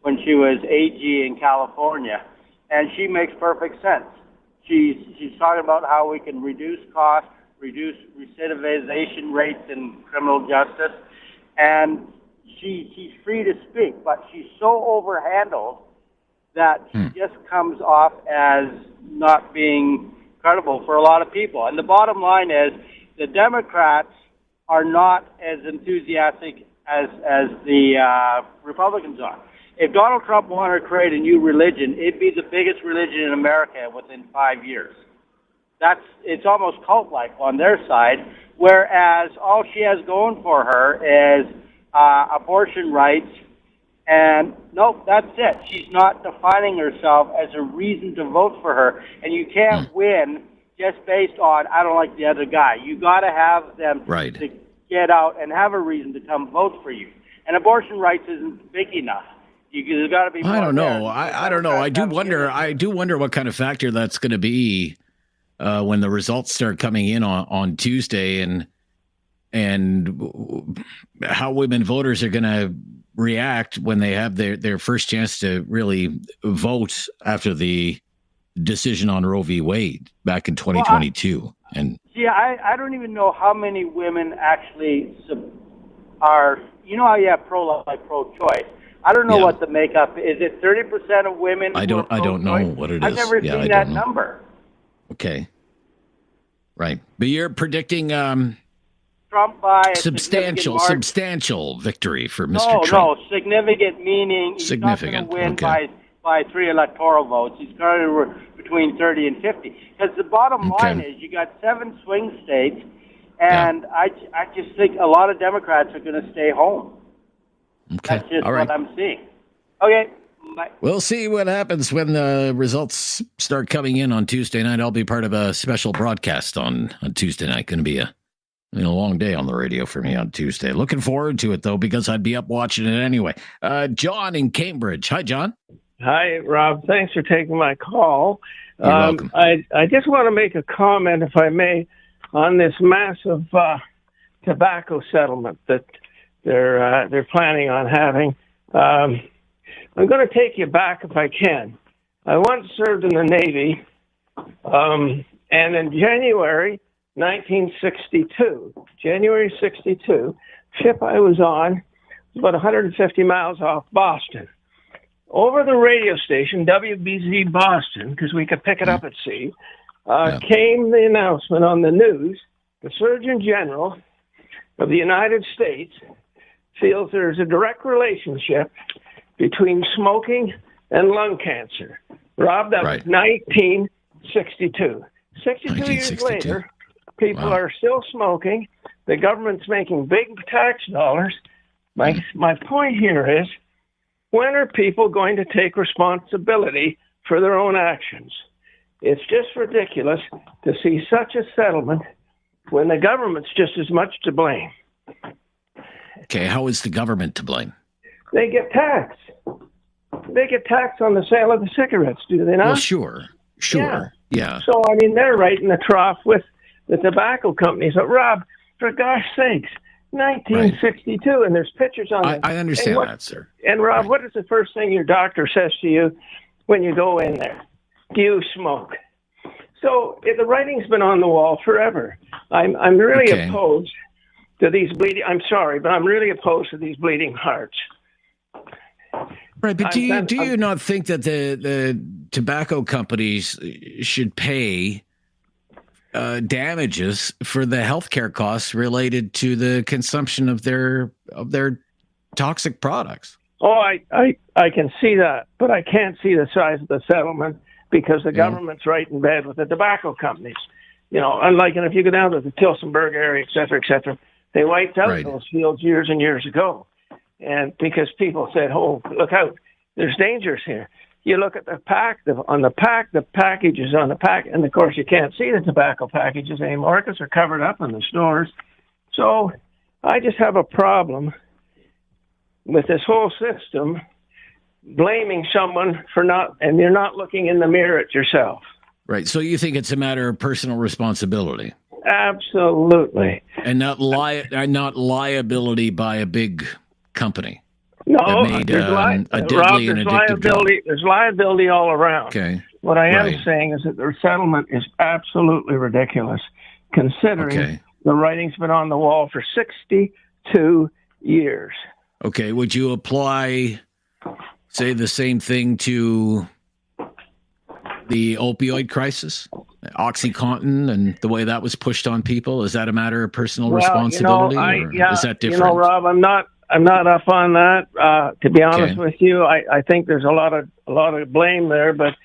when she was AG in California, and she makes perfect sense. She's talking about how we can reduce costs, reduce recidivization rates in criminal justice, and she's free to speak, but she's so overhandled that she just comes off as not being credible for a lot of people. And the bottom line is the Democrats are not as enthusiastic as the Republicans are. If Donald Trump wanted to create a new religion, it'd be the biggest religion in America within 5 years. It's almost cult-like on their side, whereas all she has going for her is abortion rights, and nope, that's it. She's not defining herself as a reason to vote for her, and you can't win just based on, I don't like the other guy. You got to have them to get out and have a reason to come vote for you. And abortion rights isn't big enough. There's got to be more. I don't know. I don't know. I do wonder what kind of factor that's going to be when the results start coming in on Tuesday, and how women voters are going to react when they have their first chance to really vote after the decision on Roe v. Wade back in 2022. I don't even know how many women actually are. You know how you have pro-life, pro-choice. I don't know what the makeup is. It 30% of women? I don't know what it is. I've never seen that number. Okay. Right. But you're predicting Trump by substantial victory for Mr. Trump. No, significant meaning he's not going to win by 3 electoral votes. He's going to between 30 and 50. Because the bottom line is you got 7 swing states, and I just think a lot of Democrats are going to stay home. Okay. That's just All right. what I'm seeing. Okay. Bye. We'll see what happens when the results start coming in on Tuesday night. I'll be part of a special broadcast on Tuesday night. Going to be a long day on the radio for me on Tuesday. Looking forward to it, though, because I'd be up watching it anyway. John in Cambridge. Hi, John. Hi, Rob. Thanks for taking my call. You're welcome. I just want to make a comment, if I may, on this massive tobacco settlement that they're planning on having. I'm going to take you back if I can. I once served in the Navy, and in January 1962, January 62, ship I was on was about 150 miles off Boston. Over the radio station, WBZ Boston, because we could pick it up at sea, came the announcement on the news, the Surgeon General of the United States feels there's a direct relationship between smoking and lung cancer. Rob, that was 1962. 62 years later, people are still smoking. The government's making big tax dollars. My point here is, when are people going to take responsibility for their own actions? It's just ridiculous to see such a settlement when the government's just as much to blame. Okay, how is the government to blame? They get taxed. They get taxed on the sale of the cigarettes, do they not? Well, sure. Yeah. So, I mean, they're right in the trough with the tobacco companies. But, Rob, for gosh sakes, 1962, and there's pictures on it. I understand that, sir. And, Rob, what is the first thing your doctor says to you when you go in there? Do you smoke? So the writing's been on the wall forever. I'm really opposed to these bleeding. I'm sorry, but I'm really opposed to these bleeding hearts. Right, but do you not think that the tobacco companies should pay damages for the healthcare costs related to the consumption of their toxic products? Oh, I can see that, but I can't see the size of the settlement because the government's right in bed with the tobacco companies. You know, unlike, and if you go down to the Tillsonburg area, et cetera, they wiped out those fields years and years ago. And because people said, oh, look out, there's dangers here. You look at the pack, the packages on the pack, and of course you can't see the tobacco packages anymore because they're covered up in the stores. So I just have a problem with this whole system blaming someone for not, and you're not looking in the mirror at yourself. Right. So you think it's a matter of personal responsibility? Absolutely. And not liability by a big company. No, that made, there's liability all around. Okay. What I am saying is that the settlement is absolutely ridiculous, considering the writing's been on the wall for 62 years. Okay. Would you apply, say, the same thing to the opioid crisis? OxyContin and the way that was pushed on people? Is that a matter of personal responsibility? Or is that different? You know, Rob, I'm not up on that. To be honest with you, I think there's a lot of blame there, but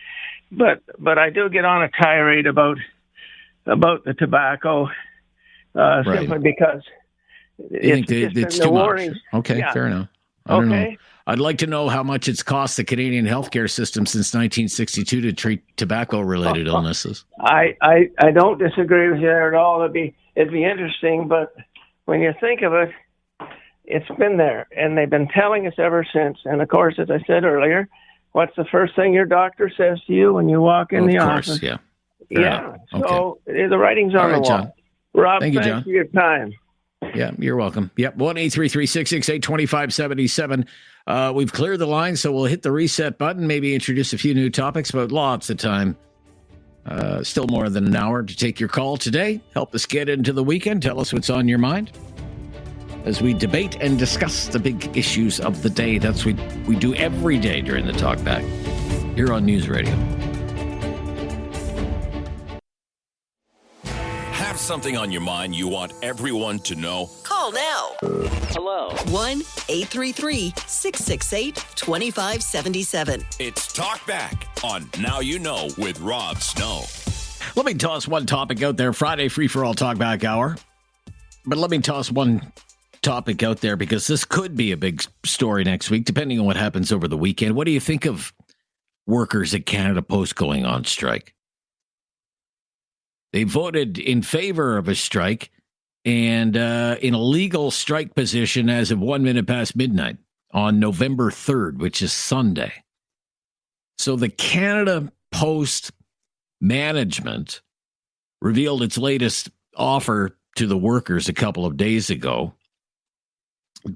I do get on a tirade about the tobacco simply because it's too much. Okay, fair enough. I don't know. I'd like to know how much it's cost the Canadian healthcare system since 1962 to treat tobacco-related illnesses. I don't disagree with you there at all. It'd be interesting, but when you think of it, it's been there, and they've been telling us ever since. And of course, as I said earlier, what's the first thing your doctor says to you when you walk in the office? Yeah. Yeah. So the writing's on the wall. John. Rob, thank you, John. For your time. Yeah, you're welcome. Yep, 1-833-668-2577. We've cleared the line, so we'll hit the reset button, maybe introduce a few new topics, but lots of time. Still more than an hour to take your call today. Help us get into the weekend. Tell us what's on your mind as we debate and discuss the big issues of the day. That's what we do every day during the Talkback here on News Radio. Have something on your mind you want everyone to know? Call now. Hello. 1-833-668-2577. It's Talkback on Now You Know with Rob Snow. Let me toss one topic out there. Friday free-for-all Talkback hour. But let me toss one topic out there because this could be a big story next week, depending on what happens over the weekend. What do you think of workers at Canada Post going on strike? They voted in favor of a strike and in a legal strike position as of 1 minute past midnight on November 3rd, which is Sunday. So the Canada Post management revealed its latest offer to the workers a couple of days ago,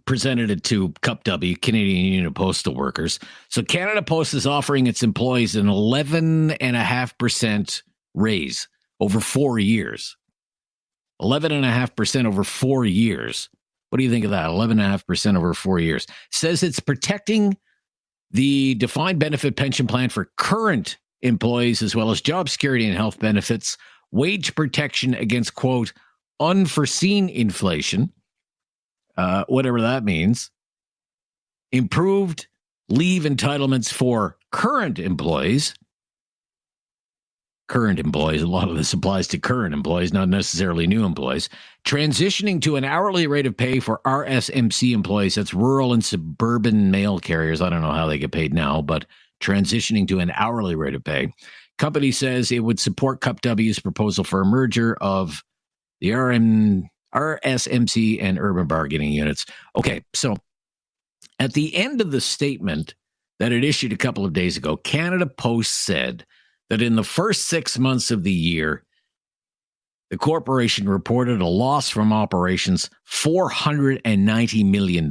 presented it to CUPW, Canadian Union of Postal Workers. So Canada Post is offering its employees an 11.5% raise over 4 years. 11.5% over 4 years. What do you think of that? 11.5% over 4 years. Says it's protecting the defined benefit pension plan for current employees, as well as job security and health benefits, wage protection against, quote, unforeseen inflation, whatever that means, improved leave entitlements for current employees. Current employees, a lot of this applies to current employees, not necessarily new employees. Transitioning to an hourly rate of pay for RSMC employees, that's rural and suburban mail carriers. I don't know how they get paid now, but transitioning to an hourly rate of pay. Company says it would support CUPW's proposal for a merger of the RSMC and urban bargaining units. Okay, so at the end of the statement that it issued a couple of days ago, Canada Post said that in the first 6 months of the year, the corporation reported a loss from operations $490 million.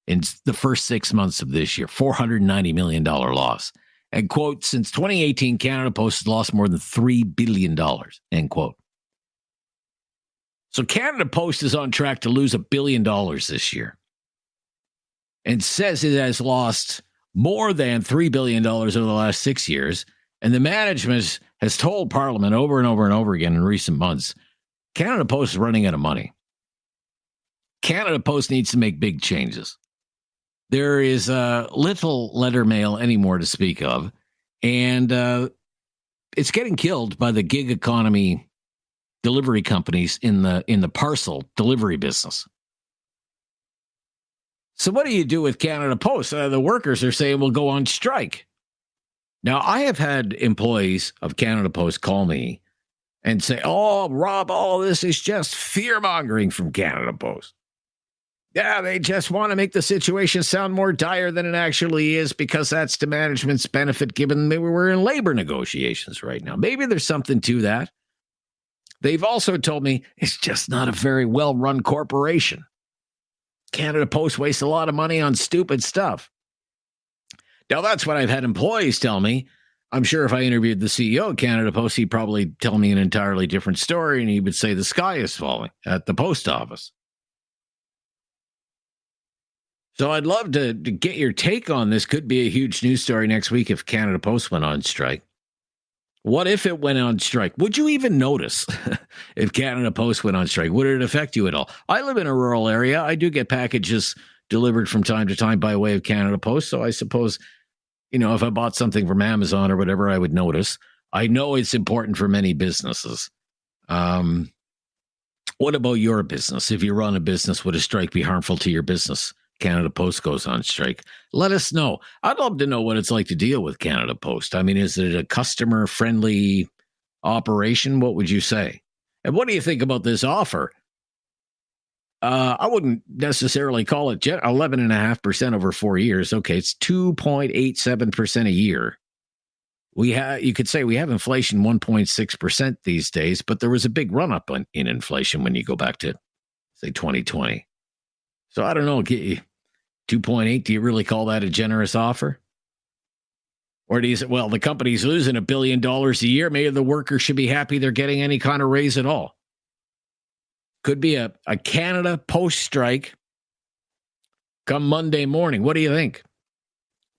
In the first 6 months of this year, $490 million loss. And, quote, since 2018, Canada Post has lost more than $3 billion, end quote. So Canada Post is on track to lose $1 billion this year and says it has lost more than $3 billion over the last 6 years. And the management has told Parliament over and over and over again in recent months, Canada Post is running out of money. Canada Post needs to make big changes. There is little letter mail anymore to speak of, and it's getting killed by the gig economy delivery companies in the parcel delivery business. So what do you do with Canada Post? The workers are saying we'll go on strike. Now, I have had employees of Canada Post call me and say, oh, Rob, all this is just fear-mongering from Canada Post. Yeah, they just want to make the situation sound more dire than it actually is because that's to management's benefit, given that we're in labor negotiations right now. Maybe there's something to that. They've also told me it's just not a very well-run corporation. Canada Post wastes a lot of money on stupid stuff. Now, that's what I've had employees tell me. I'm sure if I interviewed the CEO of Canada Post, he'd probably tell me an entirely different story, and he would say the sky is falling at the post office. So I'd love to get your take on this. Could be a huge news story next week if Canada Post went on strike. What if it went on strike? Would you even notice if Canada Post went on strike? Would it affect you at all? I live in a rural area. I do get packages delivered from time to time by way of Canada Post. So I suppose, if I bought something from Amazon or whatever, I would notice. I know it's important for many businesses. What about your business? If you run a business, would a strike be harmful to your business? Canada Post goes on strike. Let us know. I'd love to know what it's like to deal with Canada Post. I mean, is it a customer-friendly operation? What would you say? And what do you think about this offer? I wouldn't necessarily call it 11.5% over 4 years. Okay, it's 2.87% a year. You could say we have inflation 1.6% these days, but there was a big run-up in inflation when you go back to, say, 2020. So I don't know, 2.8, do you really call that a generous offer? Or do you say, well, the company's losing $1 billion a year. Maybe the workers should be happy they're getting any kind of raise at all. Could be a Canada Post strike come Monday morning. What do you think?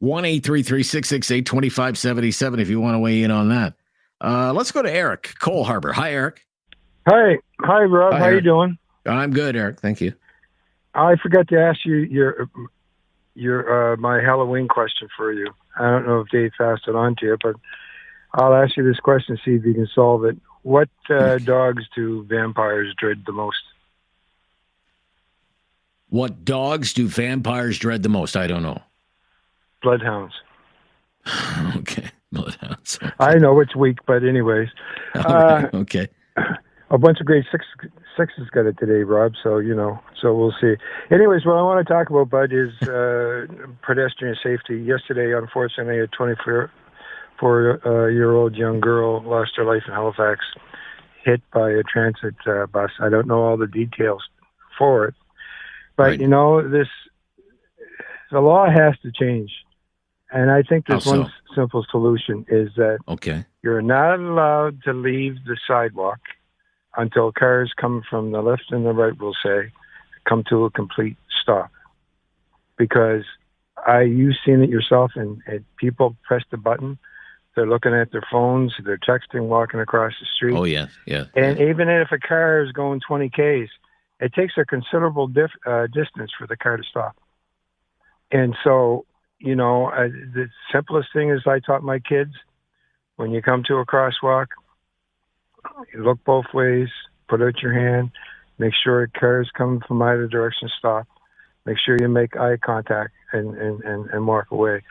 1-833-668-2577 if you want to weigh in on that. Let's go to Eric, Cole Harbor. Hi, Eric. Hi, Rob. How you doing? I'm good, Eric. Thank you. I forgot to ask you your my Halloween question for you. I don't know if Dave passed it on to you, but I'll ask you this question, see if you can solve it. What dogs do vampires dread the most? What dogs do vampires dread the most? I don't know. Bloodhounds. Okay, bloodhounds. Okay. I know it's weak, but anyways. Right, okay. A bunch of grade sixes got it today, Rob. So so we'll see. Anyways, what I want to talk about, Bud, is pedestrian safety. Yesterday, unfortunately, a 24-year-old young girl lost her life in Halifax, hit by a transit bus. I don't know all the details for it, but right. the law has to change, and I think there's one simple solution: is that you're not allowed to leave the sidewalk until cars come from the left and the right, will say, come to a complete stop. Because you've seen it yourself, and people press the button, they're looking at their phones, they're texting, walking across the street. Oh, yeah. And even if a car is going 20 Ks, it takes a considerable distance for the car to stop. And so, the simplest thing is I taught my kids, when you come to a crosswalk, you look both ways, put out your hand, make sure cars coming from either direction stop, make sure you make eye contact and walk away.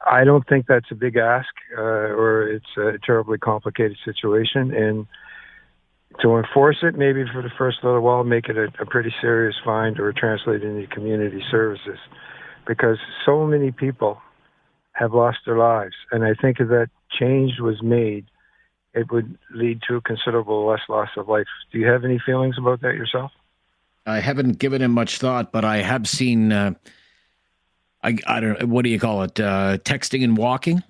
I don't think that's a big ask, or it's a terribly complicated situation. And to enforce it, maybe for the first little while, make it a pretty serious fine or translate into community services, because so many people have lost their lives. And I think if that change was made, it would lead to a considerable less loss of life. Do you have any feelings about that yourself? I haven't given it much thought, but I have seen, I don't know, what do you call it? Texting and walking.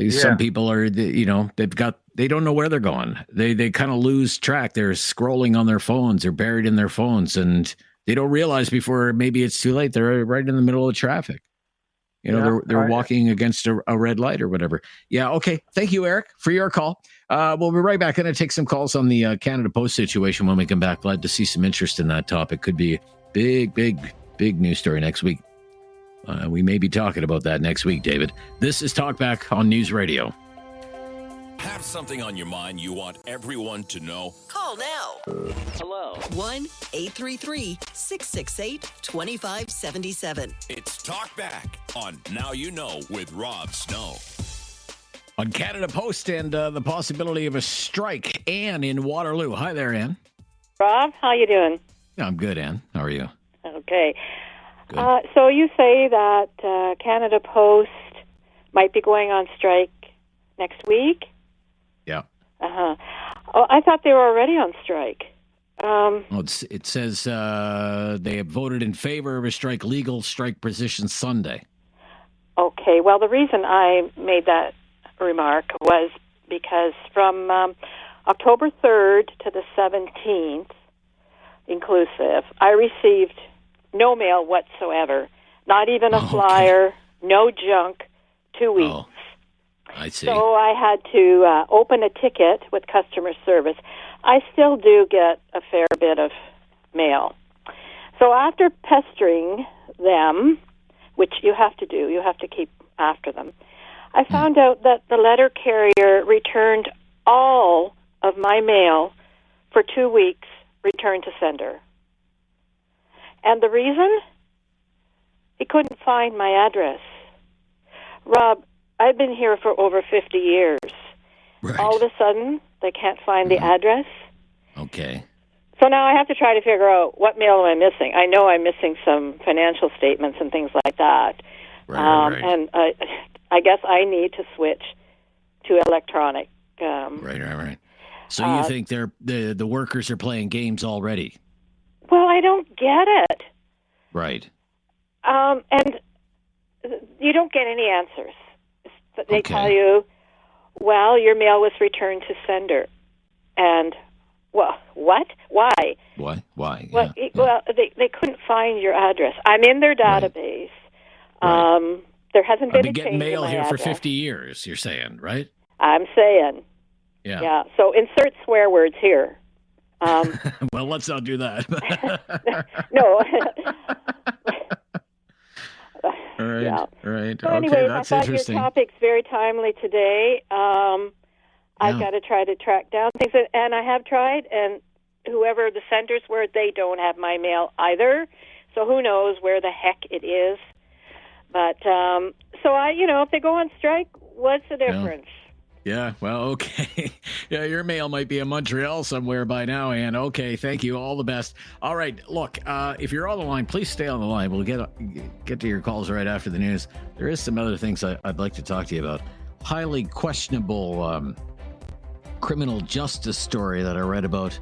Some people are, they don't know where they're going. They kind of lose track. They're scrolling on their phones. They're buried in their phones, and they don't realize before maybe it's too late. They're right in the middle of traffic. They're walking against a red light or whatever. Yeah, okay. Thank you, Eric, for your call. We'll be right back. Going to take some calls on the Canada Post situation when we come back. Glad to see some interest in that topic. Could be a big news story next week. We may be talking about that next week, David. This is Talkback on News Radio. Have something on your mind you want everyone to know? Call now. Hello. 1-833-668-2577. It's Talkback on Now You Know with Rob Snow. On Canada Post and the possibility of a strike. Anne in Waterloo. Hi there, Anne. Rob, how you doing? I'm good, Anne. How are you? Okay. So you say that Canada Post might be going on strike next week? Yeah. Oh, I thought they were already on strike. It says they have voted in favor of a strike, legal strike position Sunday. Okay. Well, the reason I made that remark was because from October 3rd to the 17th, inclusive, I received no mail whatsoever, not even a flyer, no junk, 2 weeks. Oh, I see. So I had to open a ticket with customer service. I still do get a fair bit of mail. So after pestering them, which you have to do, you have to keep after them, I found out that the letter carrier returned all of my mail for 2 weeks, return to sender. And the reason? He couldn't find my address. Rob, I've been here for over 50 years. Right. All of a sudden, they can't find the address. Okay. So now I have to try to figure out what mail am I missing. I know I'm missing some financial statements and things like that. Right. And I guess I need to switch to electronic. Right. So you think the workers are playing games already? Well, I don't get it. Right. And you don't get any answers. They tell you, well, your mail was returned to sender. And, well, what? Why? Why? Well, they couldn't find your address. I'm in their database. Right. There hasn't been I've been getting mail here address. for 50 years, you're saying, right? I'm saying. Yeah. So insert swear words here. Well, let's not do that. No. All right. Yeah. Right. So Okay, anyway, that's I thought interesting. your topic's very timely today. I've got to try to track down things, and I have tried, and whoever the senders were, they don't have my mail either. So who knows where the heck it is? But if they go on strike, what's the difference? Yeah, well, okay. Yeah, your mail might be in Montreal somewhere by now, Ann. Okay, thank you. All the best. All right, look, if you're on the line, please stay on the line. We'll get to your calls right after the news. There is some other things I'd like to talk to you about. Highly questionable criminal justice story that I read about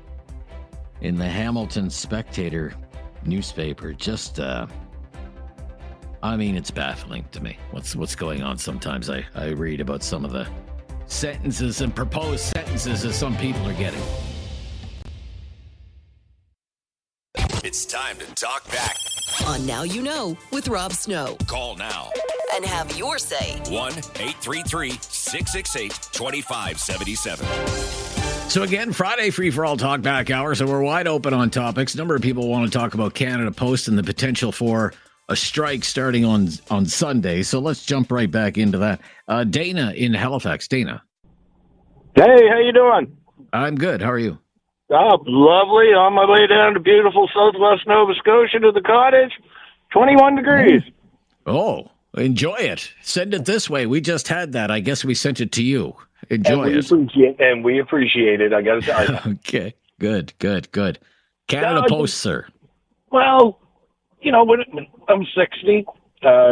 in the Hamilton Spectator newspaper. Just, it's baffling to me what's going on sometimes. I read about some of the sentences and proposed sentences that some people are getting. It's time to talk back on Now You Know with Rob Snow. Call now And have your say. 1-833-668-2577. So again, Friday Free for All Talk Back Hour, so we're wide open on topics. A number of people want to talk about Canada Post and the potential for a strike starting on Sunday. So let's jump right back into that. Dana in Halifax. Dana. Hey, how you doing? I'm good. How are you? Oh, lovely. On my way down to beautiful southwest Nova Scotia to the cottage. 21 degrees. Oh, enjoy it. Send it this way. We just had that. I guess we sent it to you. Enjoy it. We appreciate it, I got to tell you. Okay. Good. Canada Post, sir. Well, I'm 60,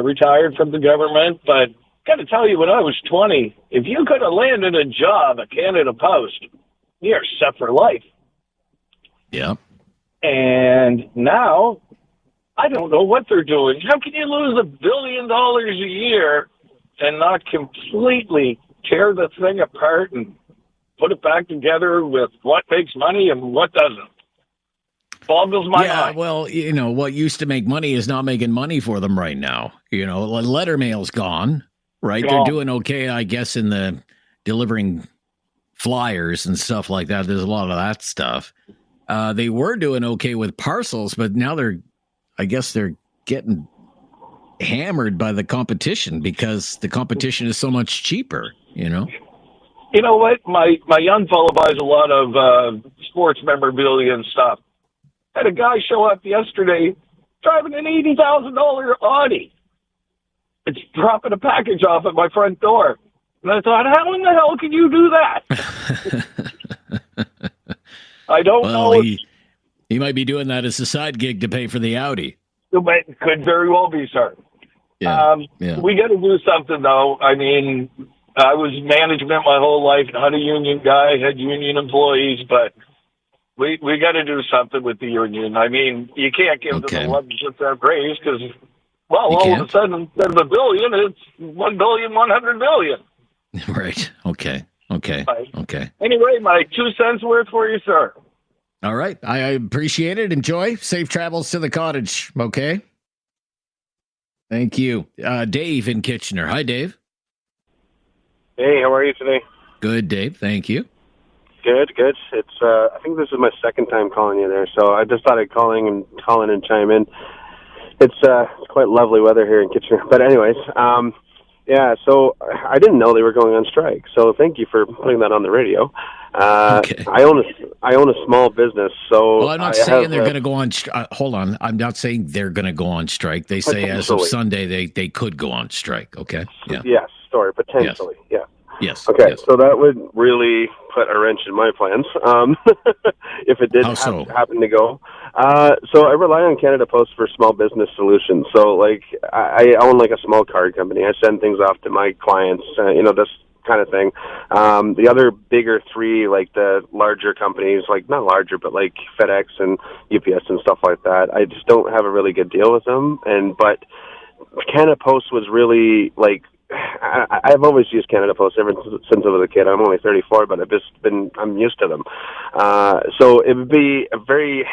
retired from the government, but got to tell you, when I was 20, if you could have landed a job at Canada Post, you're set for life. Yeah. And now, I don't know what they're doing. How can you lose $1 billion a year and not completely tear the thing apart and put it back together with what makes money and what doesn't? Boggles my mind. Well, what used to make money is not making money for them right now. Letter mail's gone, right? They're doing okay, I guess, in the delivering flyers and stuff like that. There's a lot of that stuff. They were doing okay with parcels, but now they're getting hammered by the competition because the competition is so much cheaper, You know what? My young fellow buys a lot of sports memorabilia and stuff. Had a guy show up yesterday driving an $80,000 Audi. It's dropping a package off at my front door. And I thought, how in the hell can you do that? I don't know. He might be doing that as a side gig to pay for the Audi. It could very well be, sir. Yeah. We got to do something, though. I mean, I was management my whole life, not a union guy, had union employees, but we got to do something with the union. I mean, you can't give them 11% raise because, all of a sudden, instead of $1 billion, it's $1.1 billion. Right. Okay. Anyway, my 2 cents worth for you, sir. All right. I appreciate it. Enjoy. Safe travels to the cottage. Okay. Thank you. Dave in Kitchener. Hi, Dave. Hey, how are you today? Good, Dave. Thank you. Good. It's I think this is my second time calling you there, so I just thought I'd call in and chime in. It's quite lovely weather here in Kitchener. But anyways, so I didn't know they were going on strike. So thank you for putting that on the radio. Okay. I own a small business, so well, I'm not saying they're going to go on. Hold on, I'm not saying they're going to go on strike. They say as of Sunday they could go on strike. Okay. Yeah. Yes. Sorry, potentially. Yes. Yeah. Yes. Okay. Yes. So that would really put a wrench in my plans if it did happen to go. So I rely on Canada Post for small business solutions. So I own a small card company. I send things off to my clients, this kind of thing. The other bigger three, the larger companies, not larger, but FedEx and UPS and stuff like that, I just don't have a really good deal with them. But Canada Post was really I've always used Canada Post ever since I was a kid. I'm only 34, but I'm used to them. So it would be very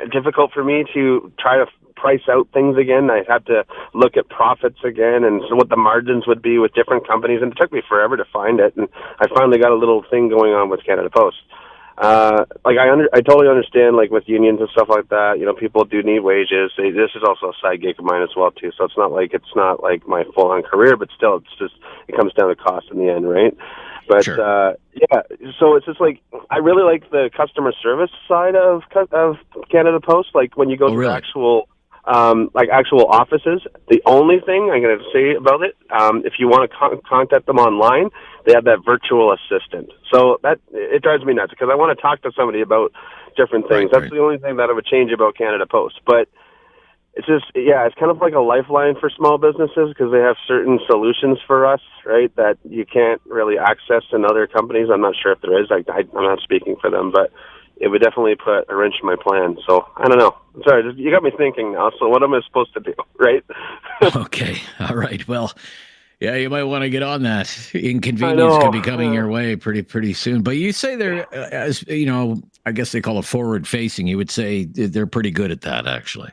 difficult for me to try to price out things again. I'd have to look at profits again and so what the margins would be with different companies. And it took me forever to find it. And I finally got a little thing going on with Canada Post. I totally understand, with unions and stuff like that, people do need wages. This is also a side gig of mine as well, too. So it's not like my full-on career, but still, it comes down to cost in the end, right? But, sure. So it's just I really like the customer service side of Canada Post. When you go to the actual like actual offices. The only thing I'm going to say about it, if you want to contact them online, they have that virtual assistant. So that it drives me nuts because I want to talk to somebody about different things. That's the only thing that I would change about Canada Post. But it's just, it's kind of like a lifeline for small businesses because they have certain solutions for us, right, that you can't really access in other companies. I'm not sure if there is. I'm not speaking for them, but it would definitely put a wrench in my plan. So I don't know. Sorry, you got me thinking now. So what am I supposed to do, right? Okay. All right. Well, yeah, you might want to get on that. Inconvenience could be coming your way pretty soon. But you say they're, as you know, I guess they call it forward facing. You would say they're pretty good at that, actually.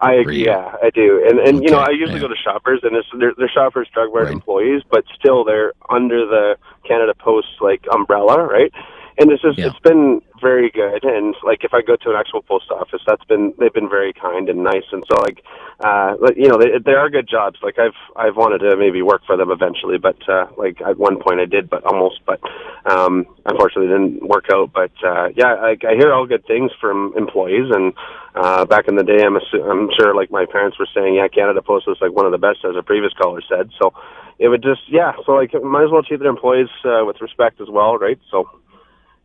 I agree. Yeah, I do. And you know, I usually go to Shoppers, and they're Shoppers Drug Mart employees, but still they're under the Canada Post like umbrella, right? And it's just it's been very good. And like if I go to an actual post office, they've been very kind and nice. And so like you know, they are good jobs. Like I've wanted to maybe work for them eventually, but like at one point I did, but unfortunately it didn't work out. But I hear all good things from employees. And back in the day, I'm sure like my parents were saying, Canada Post was like one of the best, as a previous caller said. So it would just so like might as well treat their employees with respect as well, right? So.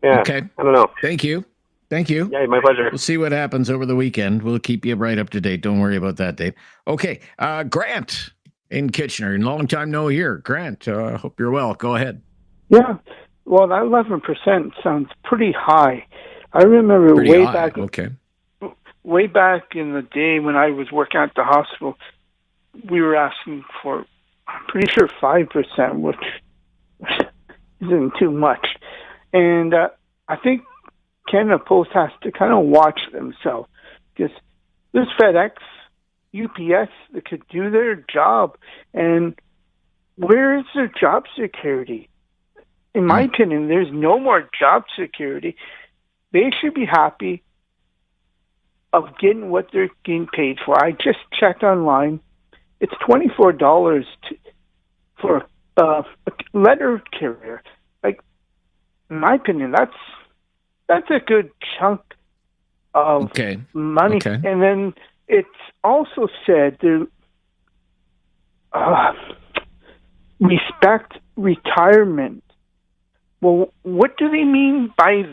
Yeah, okay. I don't know. Thank you. Yeah, my pleasure. We'll see what happens over the weekend. We'll keep you right up to date. Don't worry about that, Dave. Okay. Grant in Kitchener. Long time no hear. Grant, hope you're well. Go ahead. Yeah. Well, that 11% sounds pretty high. I remember way back in the day when I was working at the hospital, we were asking for, I'm pretty sure 5%, which isn't too much. And I think Canada Post has to kind of watch themselves because there's FedEx, UPS that could do their job. And where is their job security? In my opinion, there's no more job security. They should be happy of getting what they're getting paid for. I just checked online. It's $24 for a letter carrier. In my opinion, that's a good chunk of money. Okay. And then it's also said to respect retirement. Well, what do they mean by?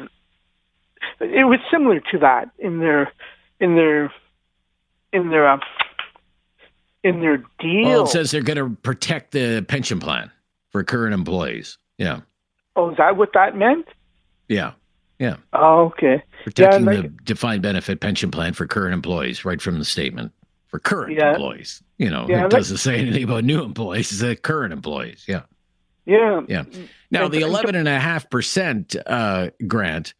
It was similar to that in their deal. Well, it says they're going to protect the pension plan for current employees. Yeah. Oh, is that what that meant? Yeah. Oh, okay. Protecting the defined benefit pension plan for current employees, right from the statement. For current employees. You know, it doesn't say anything about new employees. It says current employees. Yeah. Now, the 11.5% grant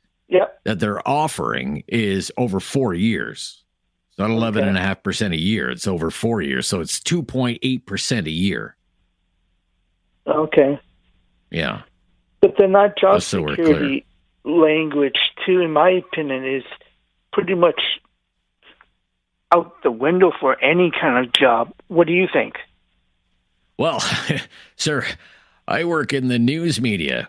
that they're offering is over 4 years. It's not 11.5% a year. It's over 4 years. So it's 2.8% a year. Okay. Yeah. But then that job security language, too, in my opinion, is pretty much out the window for any kind of job. What do you think? Well, sir, I work in the news media.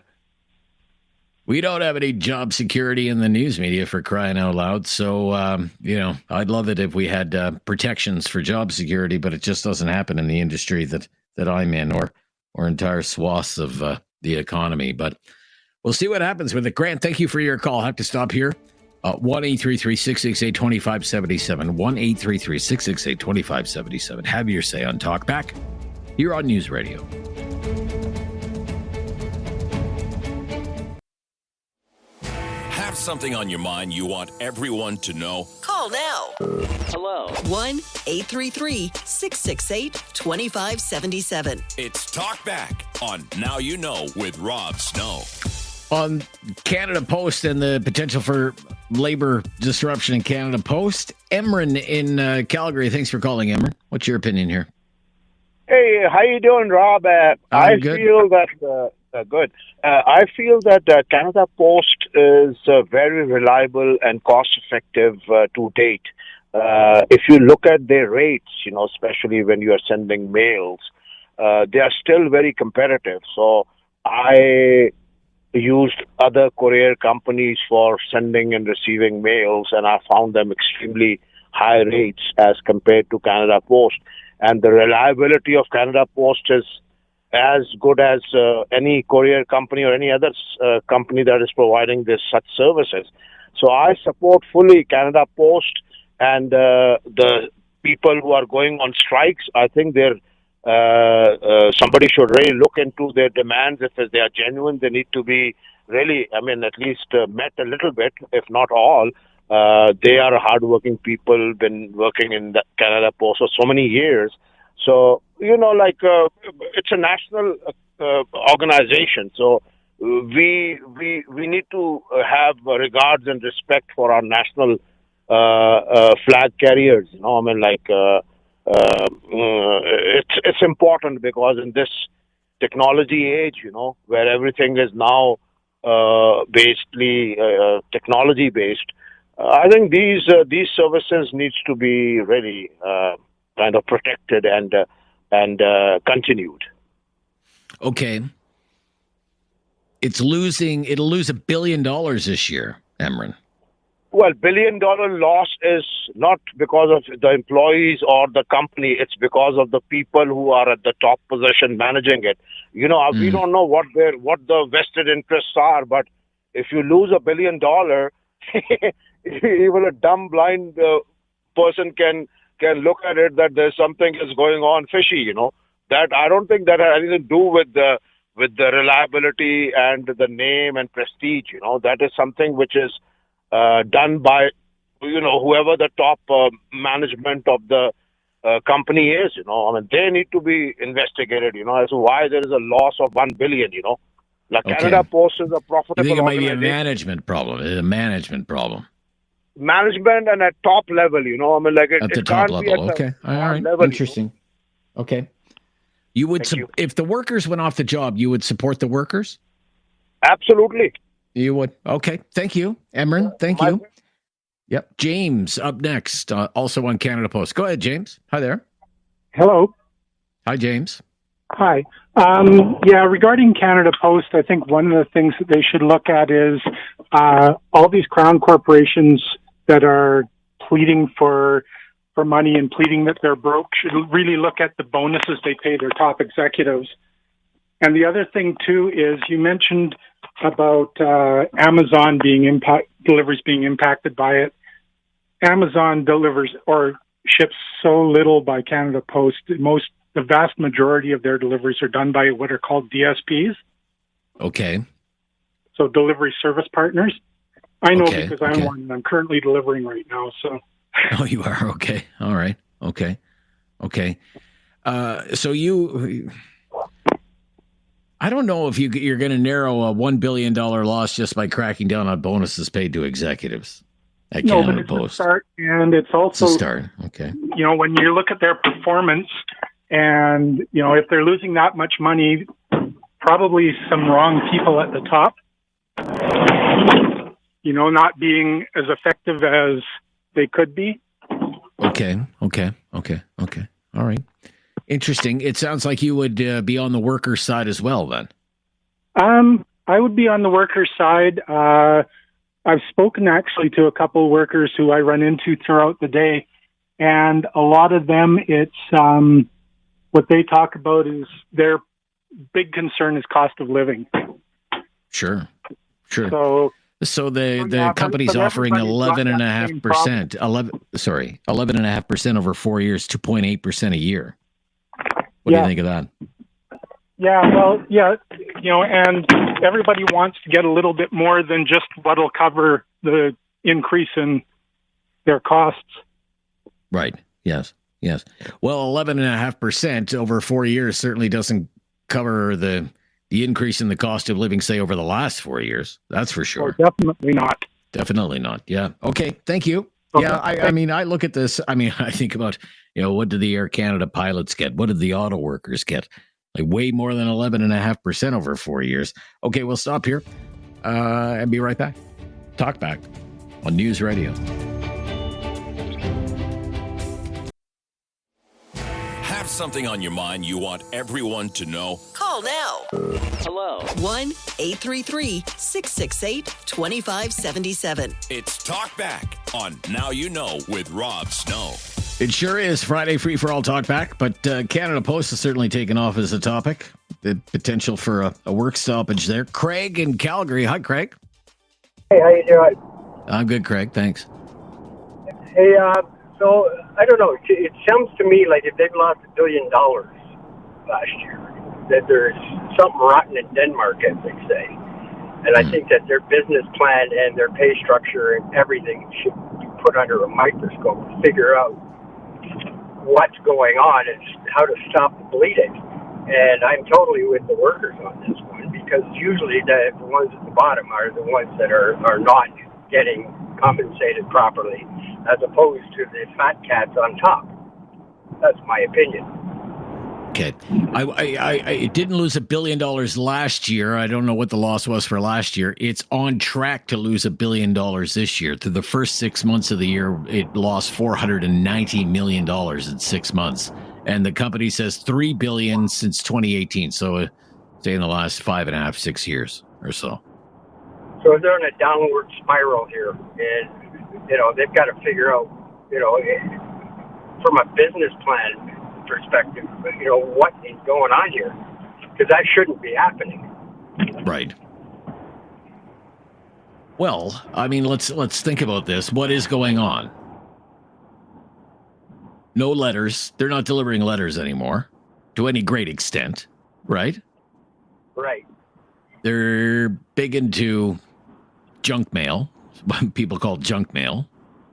We don't have any job security in the news media, for crying out loud. So, you know, I'd love it if we had protections for job security, but it just doesn't happen in the industry that I'm in or entire swaths of the economy. But we'll see what happens with it. Grant, thank you for your call. I have to stop here. 1-833-668-2577. 1-833-668-2577. Have your say on Talkback here on News Radio. Have something on your mind you want everyone to know? Call now. Hello. 1-833-668-2577. It's Talkback on Now You Know with Rob Snow. On Canada Post and the potential for labor disruption in Canada Post, Emran in Calgary. Thanks for calling, Emran. What's your opinion here? Hey, how you doing, Rob? I feel that good. I feel that Canada Post is very reliable and cost-effective to date. If you look at their rates, you know, especially when you are sending mails, they are still very competitive. So I used other courier companies for sending and receiving mails, and I found them extremely high rates as compared to Canada Post. And the reliability of Canada Post is as good as any courier company or any other company that is providing such services. So I support fully Canada Post and the people who are going on strikes. I think somebody should really look into their demands. If they are genuine, they need to be really, at least met a little bit, if not all. They are hardworking people, been working in the Canada Post for so many years. So, it's a national organization. So we need to have regards and respect for our national flag carriers. It's important because in this technology age, where everything is now basically technology based, I think these services needs to be really kind of protected and continued. Okay. It'll lose $1 billion this year, Emran. Well, $1 billion loss is not because of the employees or the company. It's because of the people who are at the top position managing it. We don't know what the vested interests are, but if you lose $1 billion, even a dumb, blind person can look at it that there's something is going on fishy. That I don't think that has anything to do with the reliability and the name and prestige. That is something which is done by, whoever the top management of the company is, they need to be investigated, as to why there is a loss of $1 billion, Okay. Canada Post is a profitable You think it might be a organization. management problem? It's a management problem. Management and at top level, At the top level. Okay. All right. Level, Interesting. Okay. You would, if the workers went off the job, you would support the workers? Absolutely. You would. Okay. Thank you, Emran. Thank you. Yep. James up next, also on Canada Post. Go ahead, James. Hi there. Hello. Hi, James. Hi. Regarding Canada Post, I think one of the things that they should look at is all these crown corporations that are pleading for money and pleading that they're broke should really look at the bonuses they pay their top executives. And the other thing, too, is you mentioned about Amazon deliveries being impacted by it. Amazon delivers or ships so little by Canada Post. The vast majority of their deliveries are done by what are called DSPs. Okay. So delivery service partners. I know Okay, because I'm one and I'm currently delivering right now. So. Oh, you are? Okay. All right. Okay. So I don't know if you're going to narrow a $1 billion loss just by cracking down on bonuses paid to executives at Canada but it's Post. a start, and it's also It's a start. Okay. When you look at their performance, and if they're losing that much money, probably some wrong people at the top. Not being as effective as they could be. Okay. All right. Interesting. It sounds like you would be on the workers' side as well, then. I would be on the workers' side. I've spoken actually to a couple of workers who I run into throughout the day, and a lot of them, it's what they talk about is their big concern is cost of living. Sure. So the yeah, company's but offering everybody's got that same 11.5%. 11.5% over 4 years, 2.8% a year. What do you think of that? And everybody wants to get a little bit more than just what'll cover the increase in their costs. Right. Yes. Well, 11.5% over 4 years certainly doesn't cover the increase in the cost of living, say, over the last 4 years. That's for sure. Oh, definitely not. Definitely not. Yeah. Okay. Thank you. Okay. Yeah. I look at this. I think about, what did the Air Canada pilots get? What did the auto workers get? Like way more than 11.5% over 4 years. Okay. We'll stop here and be right back. Talk back on News Radio. Have something on your mind you want everyone to know? Call now. Hello. 1-833-668-2577. It's Talk Back on Now You Know with Rob Snow. It sure is Friday free for all talk back, but Canada Post has certainly taken off as a topic. The potential for a work stoppage there. Craig in Calgary. Hi, Craig. Hey, how you doing? I'm good, Craig. Thanks. Hey, so I don't know. It sounds to me like if they've lost $1 billion last year, that there's something rotten in Denmark, as they say. And I think that their business plan and their pay structure and everything should be put under a microscope to figure out what's going on and how to stop the bleeding. And I'm totally with the workers on this one, because usually the ones at the bottom are the ones that are not getting compensated properly, as opposed to the fat cats on top. That's my opinion. Okay. It didn't lose $1 billion last year. I don't know what the loss was for last year. It's on track to lose $1 billion this year. Through the first 6 months of the year, it lost $490 million in 6 months. And the company says $3 billion since 2018. So say in the last 5.5, 6 years or so. So they're in a downward spiral here. And, they've got to figure out, from a business plan perspective, what is going on here, because that shouldn't be happening. Right. Well, I mean, let's think about this. What is going on? No letters. They're not delivering letters anymore to any great extent, right? Right. They're big into junk mail, what people call junk mail.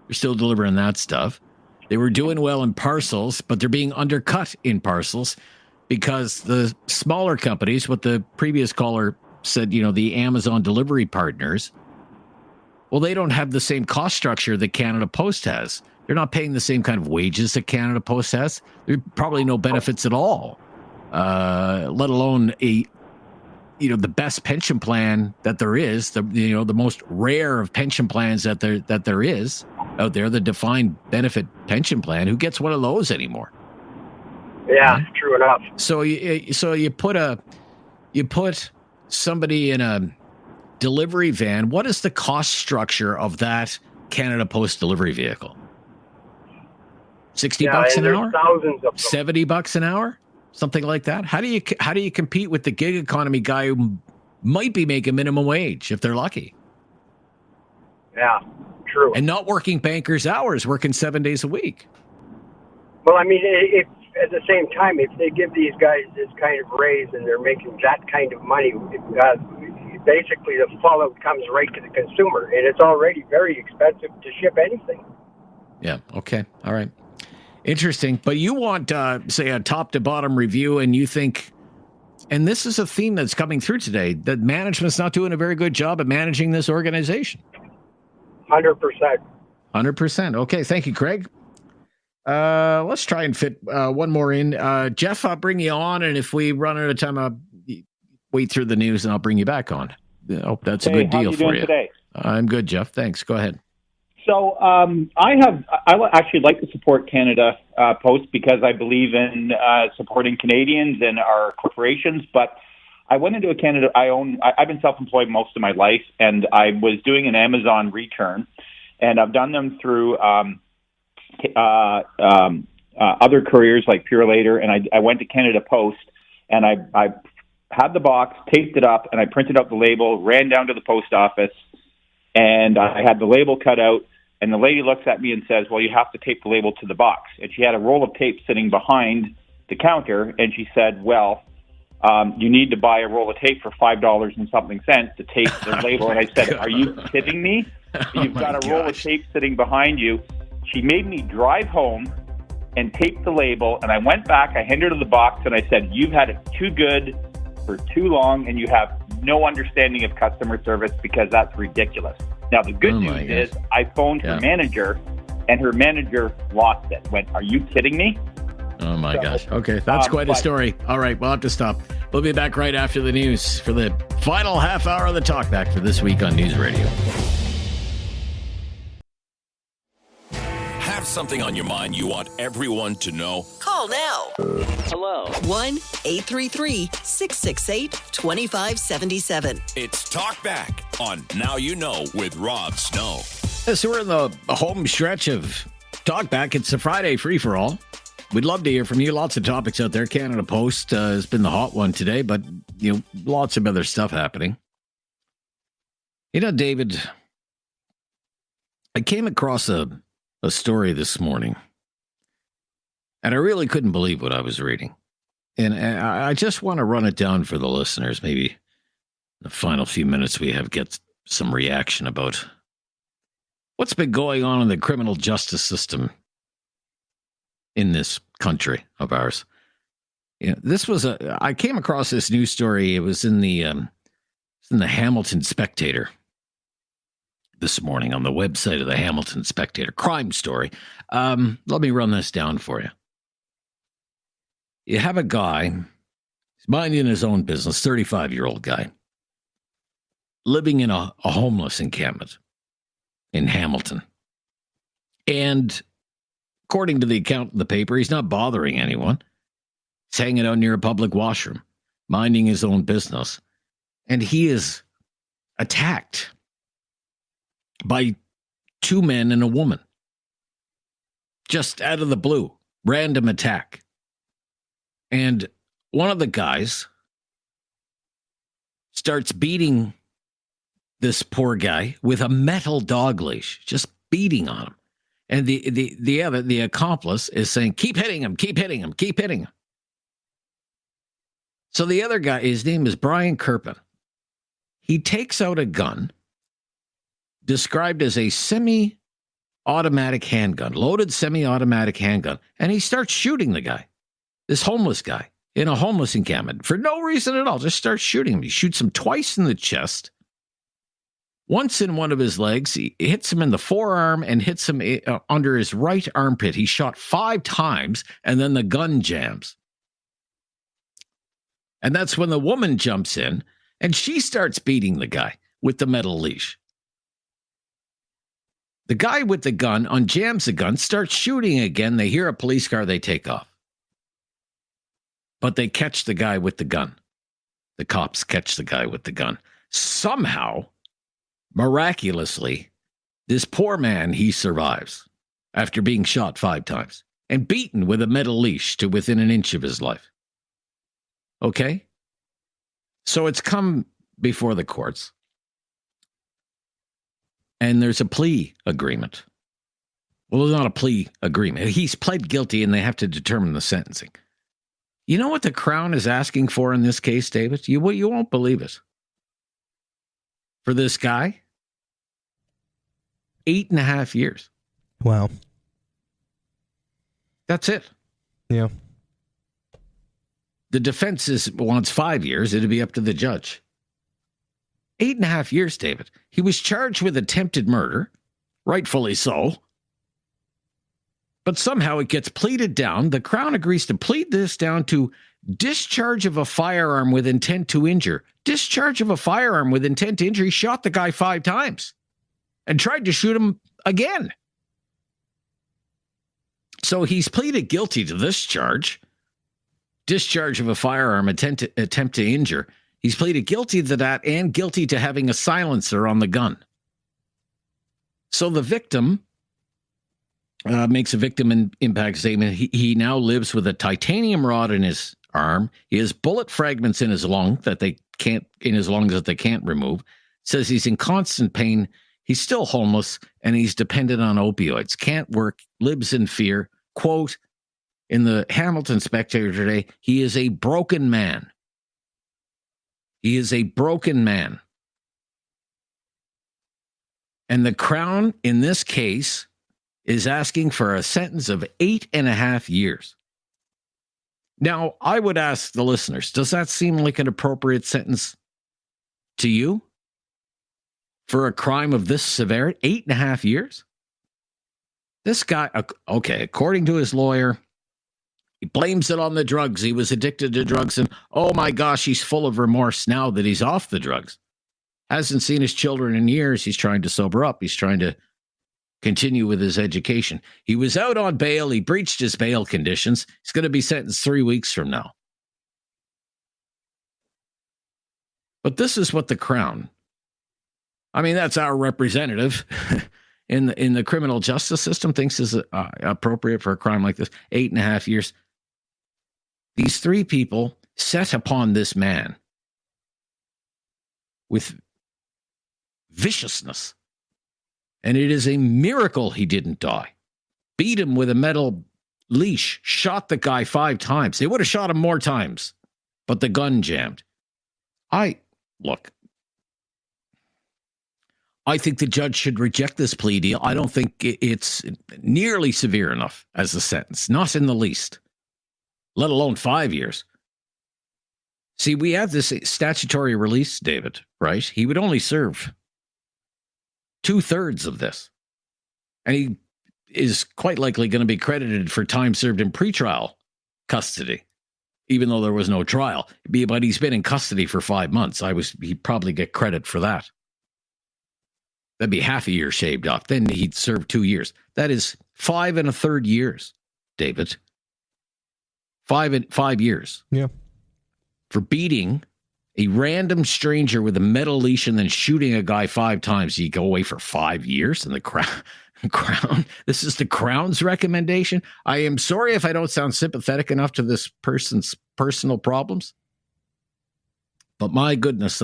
They're still delivering that stuff. They were doing well in parcels, but they're being undercut in parcels because the smaller companies, what the previous caller said, the Amazon delivery partners, well, they don't have the same cost structure that Canada Post has. They're not paying the same kind of wages that Canada Post has. There's probably no benefits at all, let alone the best pension plan that there is, the most rare of pension plans that there is out there, the defined benefit pension plan. Who gets one of those anymore? Yeah, true enough. So you put somebody in a delivery van. What is the cost structure of that Canada Post delivery vehicle? $60 an hour? Thousands of them. $70 an hour? Something like that. How do you compete with the gig economy guy who might be making minimum wage if they're lucky? Yeah, true. And not working banker's hours, working 7 days a week. Well, I mean, if at the same time, if they give these guys this kind of raise and they're making that kind of money, basically the fallout comes right to the consumer, and it's already very expensive to ship anything. Yeah. Okay. All right. Interesting. But you want, say, a top to bottom review, and you think, and this is a theme that's coming through today, that management's not doing a very good job at managing this organization. 100%. 100%. Okay. Thank you, Craig. Let's try and fit one more in. Jeff, I'll bring you on, and if we run out of time, I'll wait through the news and I'll bring you back on. I hope that's a good deal for you. Today? I'm good, Jeff. Thanks. Go ahead. So I actually like to support Canada Post because I believe in supporting Canadians and our corporations. But I went into Canada. I've been self-employed most of my life, and I was doing an Amazon return, and I've done them through other couriers like Purolator, and I went to Canada Post, and I had the box, taped it up, and I printed out the label, ran down to the post office, and I had the label cut out, and the lady looks at me and says, well, you have to tape the label to the box. And she had a roll of tape sitting behind the counter, and she said, well, you need to buy a roll of tape for $5 and something cents to tape the label. And I said, are you kidding me? You've got a roll of tape sitting behind you. She made me drive home and tape the label, and I went back, I handed her the box, and I said, you've had it too good for too long, and you have no understanding of customer service because that's ridiculous. Now, the good news is I phoned her manager, and her manager lost it. Went, are you kidding me? Oh, my gosh. Okay, that's quite a story. All right, we'll have to stop. We'll be back right after the news for the final half hour of the Talkback for this week on News Radio. Have something on your mind you want everyone to know? Call now. Hello. 1-833-668-2577. It's Talk Back on Now You Know with Rob Snow. So we're in the home stretch of Talk Back. It's a Friday free-for-all. We'd love to hear from you. Lots of topics out there. Canada Post has been the hot one today, but lots of other stuff happening. David, I came across a story this morning, and I really couldn't believe what I was reading. And I just want to run it down for the listeners. Maybe in the final few minutes we get some reaction about what's been going on in the criminal justice system in this country of ours. I came across this news story. It was in the Hamilton Spectator this morning, on the website of the Hamilton Spectator. Crime story. Let me run this down for you. You have a guy, he's minding his own business, 35-year-old guy, living in a homeless encampment in Hamilton. And according to the account in the paper, he's not bothering anyone. He's hanging out near a public washroom, minding his own business. And he is attacked by two men and a woman. Just out of the blue. Random attack. And one of the guys starts beating this poor guy with a metal dog leash. Just beating on him. And the accomplice is saying, keep hitting him, keep hitting him, keep hitting him. So the other guy, his name is Brian Kirpin. He takes out a gun described as a semi-automatic handgun, loaded semi-automatic handgun, and he starts shooting the guy, this homeless guy, in a homeless encampment for no reason at all. Just starts shooting him. He shoots him twice in the chest, once in one of his legs. He hits him in the forearm and hits him under his right armpit. He shot 5 times, and then the gun jams. And that's when the woman jumps in, and she starts beating the guy with the metal leash. The guy with the gun unjams the gun, starts shooting again. They hear a police car, they take off. But they catch the guy with the gun. The cops catch the guy with the gun. Somehow, miraculously, this poor man, he survives after being shot 5 times and beaten with a metal leash to within an inch of his life. Okay? So it's come before the courts. And there's a plea agreement. Well, there's not a plea agreement. He's pled guilty and they have to determine the sentencing. You know what the Crown is asking for in this case, David? You won't believe it. For this guy, 8.5 years. Wow. That's it. Yeah. The defense wants 5 years. It'd be up to the judge. 8.5 years, David. He was charged with attempted murder, rightfully so. But somehow it gets pleaded down. The Crown agrees to plead this down to discharge of a firearm with intent to injure. Discharge of a firearm with intent to injure. He shot the guy 5 times and tried to shoot him again. So he's pleaded guilty to this charge. Discharge of a firearm, attempt to injure. He's pleaded guilty to that and guilty to having a silencer on the gun. So the victim makes a victim impact statement. He now lives with a titanium rod in his arm. He has bullet fragments in his lung that they can't remove. Says he's in constant pain. He's still homeless and he's dependent on opioids. Can't work. Lives in fear. Quote in the Hamilton Spectator today, he is a broken man. He is a broken man. And the Crown, in this case, is asking for a sentence of 8.5 years. Now, I would ask the listeners, does that seem like an appropriate sentence to you? For a crime of this severity? 8.5 years? This guy, okay, according to his lawyer, he blames it on the drugs. He was addicted to drugs, and oh my gosh, he's full of remorse now that he's off the drugs. Hasn't seen his children in years. He's trying to sober up. He's trying to continue with his education. He was out on bail. He breached his bail conditions. He's going to be sentenced 3 weeks from now. But this is what the Crown, I mean, that's our representative in the criminal justice system, thinks is appropriate for a crime like this. 8.5 years. These 3 people set upon this man with viciousness. And it is a miracle he didn't die. Beat him with a metal leash. Shot the guy 5 times. They would have shot him more times, but the gun jammed. Look, I think the judge should reject this plea deal. I don't think it's nearly severe enough as a sentence. Not in the least. Let alone 5 years. See, we have this statutory release, David, right? He would only serve 2/3 of this. And he is quite likely going to be credited for time served in pretrial custody, even though there was no trial. But he's been in custody for 5 months. He'd probably get credit for that. That'd be half a year shaved off. Then he'd serve 2 years. That is 5 1/3 years, David. 5 years. Yeah. For beating a random stranger with a metal leash and then shooting a guy 5 times. You go away for 5 years in the Crown. This is the Crown's recommendation. I am sorry if I don't sound sympathetic enough to this person's personal problems. But my goodness,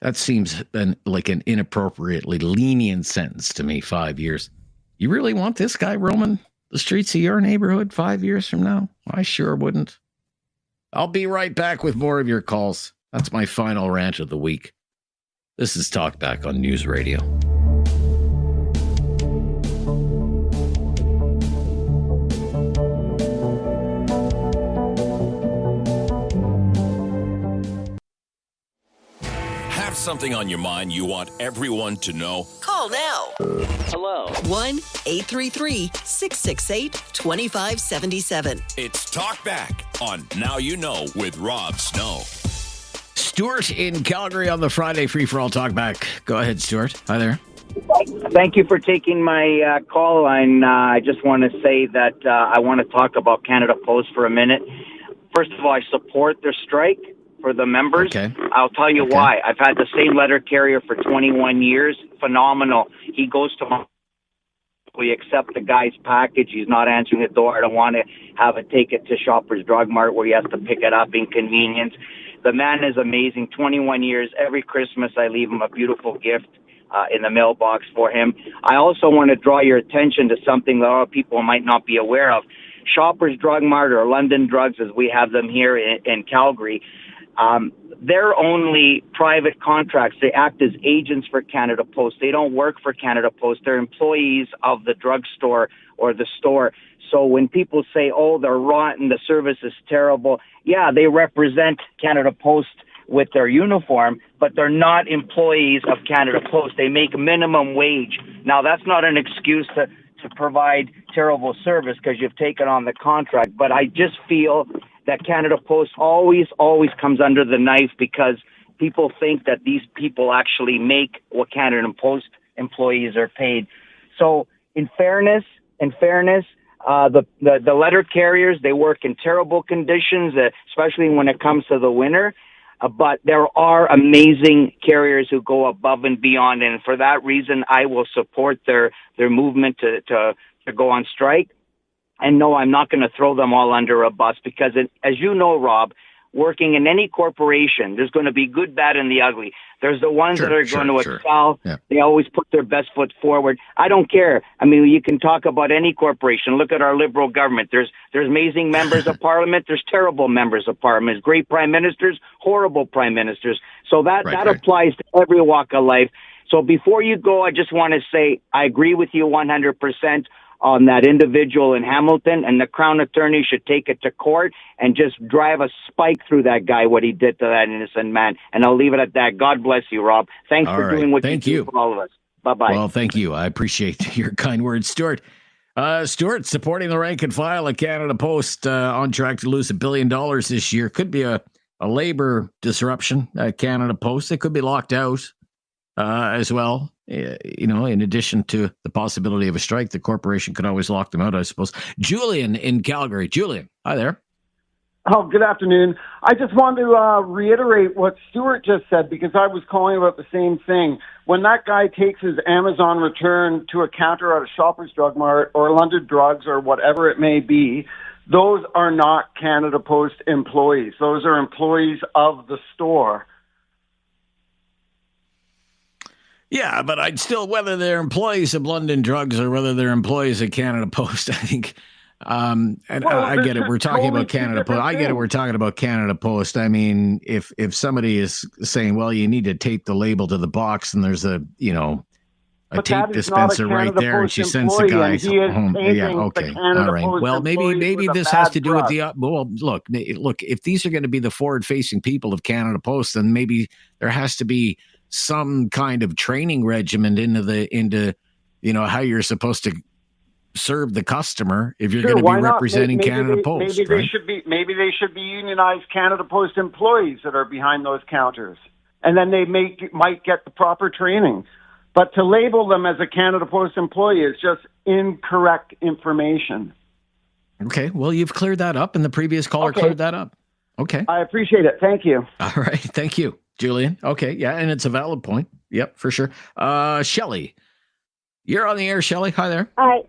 that seems like an inappropriately lenient sentence to me, 5 years. You really want this guy roaming the streets of your neighborhood 5 years from now? I sure wouldn't. I'll be right back with more of your calls. That's my final rant of the week. This is Talkback on News Radio. Have something on your mind you want everyone to know? Call now. Hello. 1-833-668-2577. It's Talkback on Now You Know with Rob Snow. Stuart in Calgary on the Friday Free for All Talkback. Go ahead, Stuart. Hi there. Thank you for taking my call. I just want to say that I want to talk about Canada Post for a minute. First of all, I support their strike for the members. Okay. I'll tell you why. I've had the same letter carrier for 21 years. Phenomenal. He goes to we accept the guy's package. He's not answering the door. I don't want to have it take it to Shoppers Drug Mart where he has to pick it up. Inconvenience. The man is amazing. 21 years. Every Christmas I leave him a beautiful gift in the mailbox for him. I also want to draw your attention to something that other people might not be aware of. Shoppers Drug Mart, or London Drugs as we have them here in Calgary, they're only private contracts. They act as agents for Canada Post. They don't work for Canada Post. They're employees of the drugstore or the store. So when people say, oh, they're rotten, the service is terrible, yeah, they represent Canada Post with their uniform, but they're not employees of Canada Post. They make minimum wage. Now, that's not an excuse to provide terrible service because you've taken on the contract, but I just feel that Canada Post always comes under the knife because people think that these people actually make what Canada Post employees are paid. So in fairness, the letter carriers, they work in terrible conditions, especially when it comes to the winter. But there are amazing carriers who go above and beyond. And for that reason, I will support their movement to go on strike. And no, I'm not going to throw them all under a bus because, as you know, Rob, working in any corporation, there's going to be good, bad, and the ugly. There's the ones that are going to excel. Yeah. They always put their best foot forward. I don't care. I mean, you can talk about any corporation. Look at our Liberal government. There's amazing members of Parliament. There's terrible members of Parliament. There's great prime ministers, horrible prime ministers. So that applies to every walk of life. So before you go, I just want to say I agree with you 100%. On that individual in Hamilton, and the Crown Attorney should take it to court and just drive a spike through that guy, what he did to that innocent man. And I'll leave it at that. God bless you, Rob. Thanks for doing what you do for all of us. Bye-bye. Well, thank you. I appreciate your kind words, Stuart. Stuart, supporting the rank and file at Canada Post, on track to lose $1 billion this year. Could be a labor disruption at Canada Post. They could be locked out. as well. In addition to the possibility of a strike, the corporation could always lock them out, I suppose. Julian in Calgary. Julian, hi there. Oh, good afternoon. I just want to reiterate what Stuart just said, because I was calling about the same thing. When that guy takes his Amazon return to a counter at a Shoppers Drug Mart or London Drugs or whatever it may be, those are not Canada Post employees. Those are employees of the store. Yeah, but I'd still, whether they're employees of London Drugs or whether they're employees of Canada Post, I think... I get it. We're talking about Canada Post. I get it. We're talking about Canada Post. I mean, if somebody is saying, well, you need to tape the label to the box and there's a tape dispenser right there and she sends the guy home. Yeah. Okay. All right. Well, maybe this has to do with look, if these are going to be the forward facing people of Canada Post, then maybe there has to be some kind of training regimen into how you're supposed to serve the customer if you're going to be representing Canada Post. Maybe they should be unionized Canada Post employees that are behind those counters, and then they might get the proper training. But to label them as a Canada Post employee is just incorrect information. Okay, well, you've cleared that up, and the previous caller cleared that up. Okay, I appreciate it. Thank you. All right, thank you, Julian. Okay, yeah, and it's a valid point. Yep, for sure. Shelley, you're on the air. Shelley, hi there. Hi.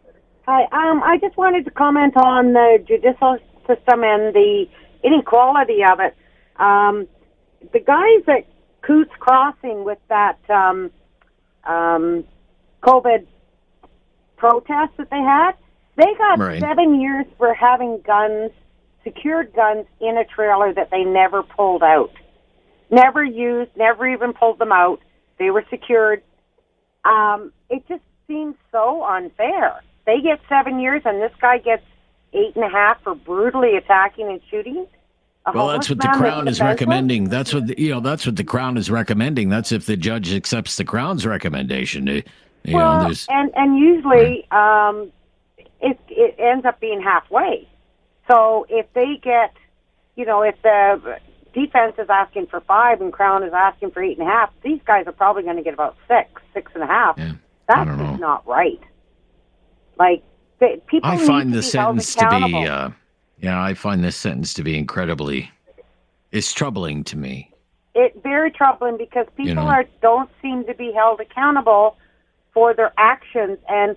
I just wanted to comment on the judicial system and the inequality of it. The guys at Coutts Crossing with that COVID protest that they got 7 years for having guns, secured guns in a trailer that they never pulled out. Never used, never even pulled them out. They were secured. It just seems so unfair. They get 7 years, and this guy gets 8.5 for brutally attacking and shooting. Well, that's what the Crown is recommending. That's what the Crown is recommending. That's if the judge accepts the Crown's recommendation. And usually it ends up being halfway. So if they get, if the defense is asking for 5 and Crown is asking for 8.5, these guys are probably going to get about 6.5. Yeah, that's just not right. Like, people I find this sentence to be, I find this sentence to be it's troubling to me. It's very troubling because people don't seem to be held accountable for their actions. And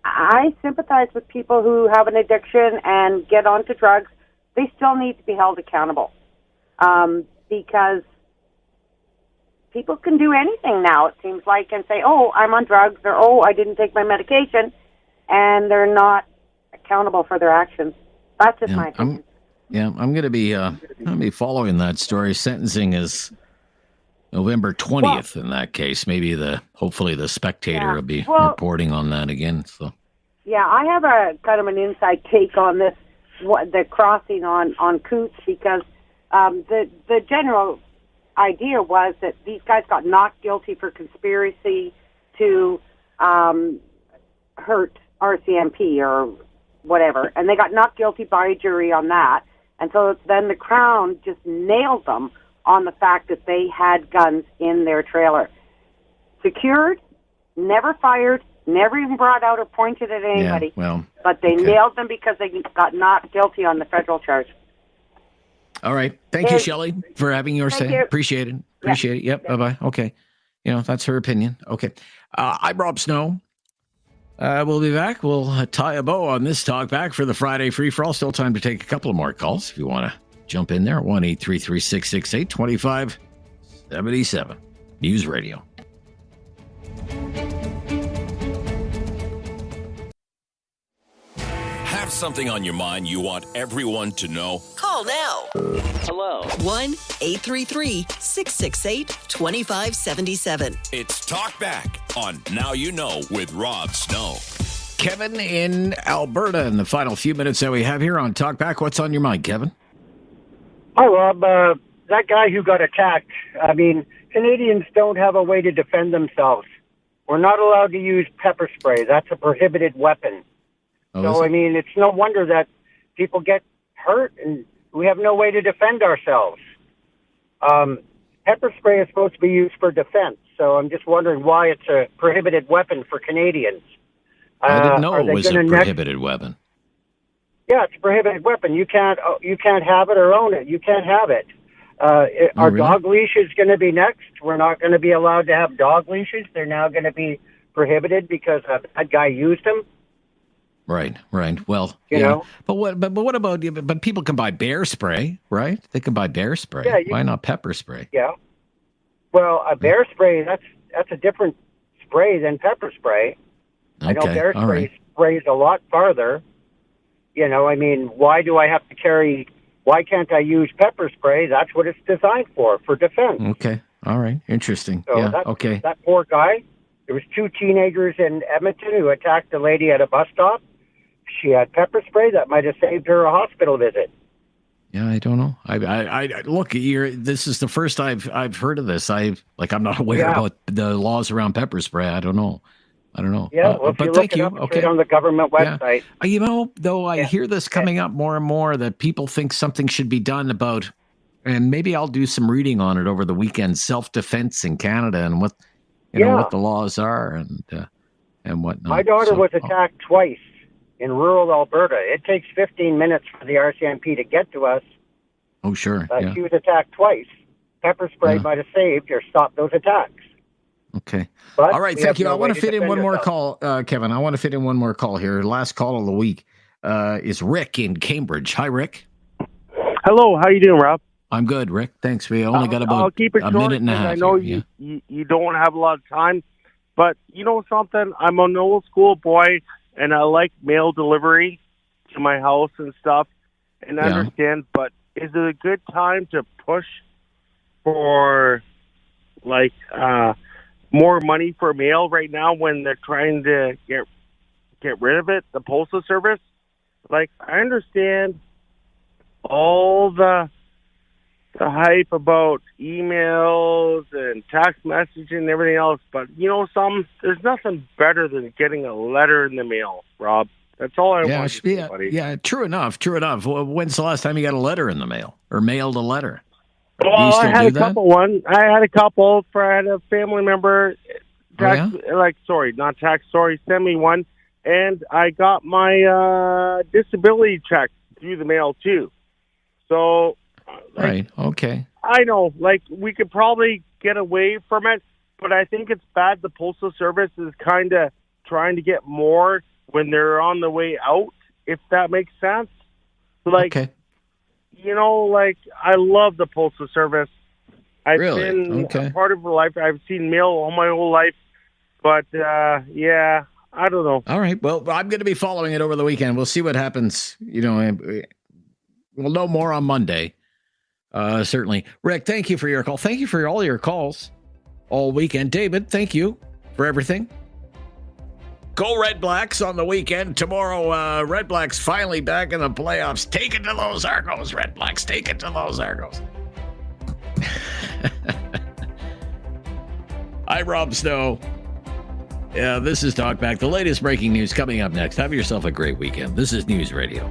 I sympathize with people who have an addiction and get onto drugs. They still need to be held accountable because people can do anything now, it seems like, and say, oh, I'm on drugs, or oh, I didn't take my medication. And they're not accountable for their actions. That's just my opinion. I'm going to be following that story. Sentencing is November 20th in that case. Maybe hopefully the Spectator will be reporting on that again. So. Yeah, I have a kind of an inside take on this, the crossing on Coutts, because the general idea was that these guys got not guilty for conspiracy to hurt RCMP or whatever, and they got not guilty by a jury on that. And so then the Crown just nailed them on the fact that they had guns in their trailer. Secured, never fired, never even brought out or pointed at anybody. But they nailed them because they got not guilty on the federal charge. All right. Thank you, Shelley, for having your say. Appreciate it. Appreciate it. Yep. Bye-bye. Okay. That's her opinion. Okay. I'm Rob Snow. We'll be back. We'll tie a bow on this talk back for the Friday free-for-all. Still time to take a couple of more calls if you want to jump in there. 1-833-668-2577. News Radio. Have something on your mind you want everyone to know? Call now. Hello. 1-833-668-2577. It's Talk Back on Now You Know with Rob Snow. Kevin in Alberta in the final few minutes that we have here on Talk Back. What's on your mind, Kevin? Hi, Rob. That guy who got attacked, I mean, Canadians don't have a way to defend themselves. We're not allowed to use pepper spray. That's a prohibited weapon. So, I mean, it's no wonder that people get hurt and we have no way to defend ourselves. Pepper spray is supposed to be used for defense. So I'm just wondering why it's a prohibited weapon for Canadians. I didn't know it was a prohibited weapon. Yeah, it's a prohibited weapon. You can't have it or own it. You can't have it. Are dog leashes going to be next? We're not going to be allowed to have dog leashes. They're now going to be prohibited because that guy used them. Right. Well, you know. But what about? But people can buy bear spray, right? They can buy bear spray. Yeah, why not pepper spray? Yeah. Well, a bear spray that's a different spray than pepper spray. Okay. I know bear spray sprays a lot farther. You know, I mean, why do I have to carry? Why can't I use pepper spray? That's what it's designed for defense. Okay. All right. Interesting. So that poor guy. There was 2 teenagers in Edmonton who attacked a lady at a bus stop. She had pepper spray that might have saved her a hospital visit. Yeah, I don't know. I look. This is the first I've heard of this. I'm not aware about the laws around pepper spray. I don't know. Yeah, well, if but you thank look it you. up, it's on the government website. Yeah. You know, though, I hear this coming up more and more that people think something should be done about, and maybe I'll do some reading on it over the weekend. Self-defense in Canada and what what the laws are and whatnot. My daughter was attacked twice in rural Alberta. It takes 15 minutes for the RCMP to get to us. Oh, sure. She was attacked twice. Pepper spray might have saved or stopped those attacks. Okay. But all right. Thank you. I want to fit in one more call, Kevin. I want to fit in one more call here. Last call of the week is Rick in Cambridge. Hi, Rick. Hello. How you doing, Rob? I'm good, Rick. Thanks. We only got about I'll keep it a short minute and a half. I know you don't have a lot of time, but you know something? I'm an old school boy, and I like mail delivery to my house and stuff, and I understand, but is it a good time to push for, like, more money for mail right now when they're trying to get rid of it, the Postal Service? Like, I understand all the hype about emails and text messaging and everything else, but you know something? There's nothing better than getting a letter in the mail, Rob. That's all I want to say, buddy. Yeah, true enough. Well, when's the last time you got a letter in the mail or mailed a letter? Well, I had a couple. I had a family member send me one, and I got my disability check through the mail too. So, right, okay. I know, we could probably get away from it, but I think it's bad the Postal Service is kind of trying to get more when they're on the way out, if that makes sense. Okay. You know, I love the Postal Service. I've really? been a part of my life. I've seen mail all my whole life. But, I don't know. All right. Well, I'm going to be following it over the weekend. We'll see what happens. We'll know more on Monday. Certainly. Rick, thank you for your call. Thank you for all your calls all weekend. David, thank you for everything. Go Red Blacks on the weekend. Tomorrow, Red Blacks finally back in the playoffs. Take it to those Argos, Red Blacks. Take it to those Argos. I'm Rob Snow. Yeah, this is Talkback. The latest breaking news coming up next. Have yourself a great weekend. This is News Radio.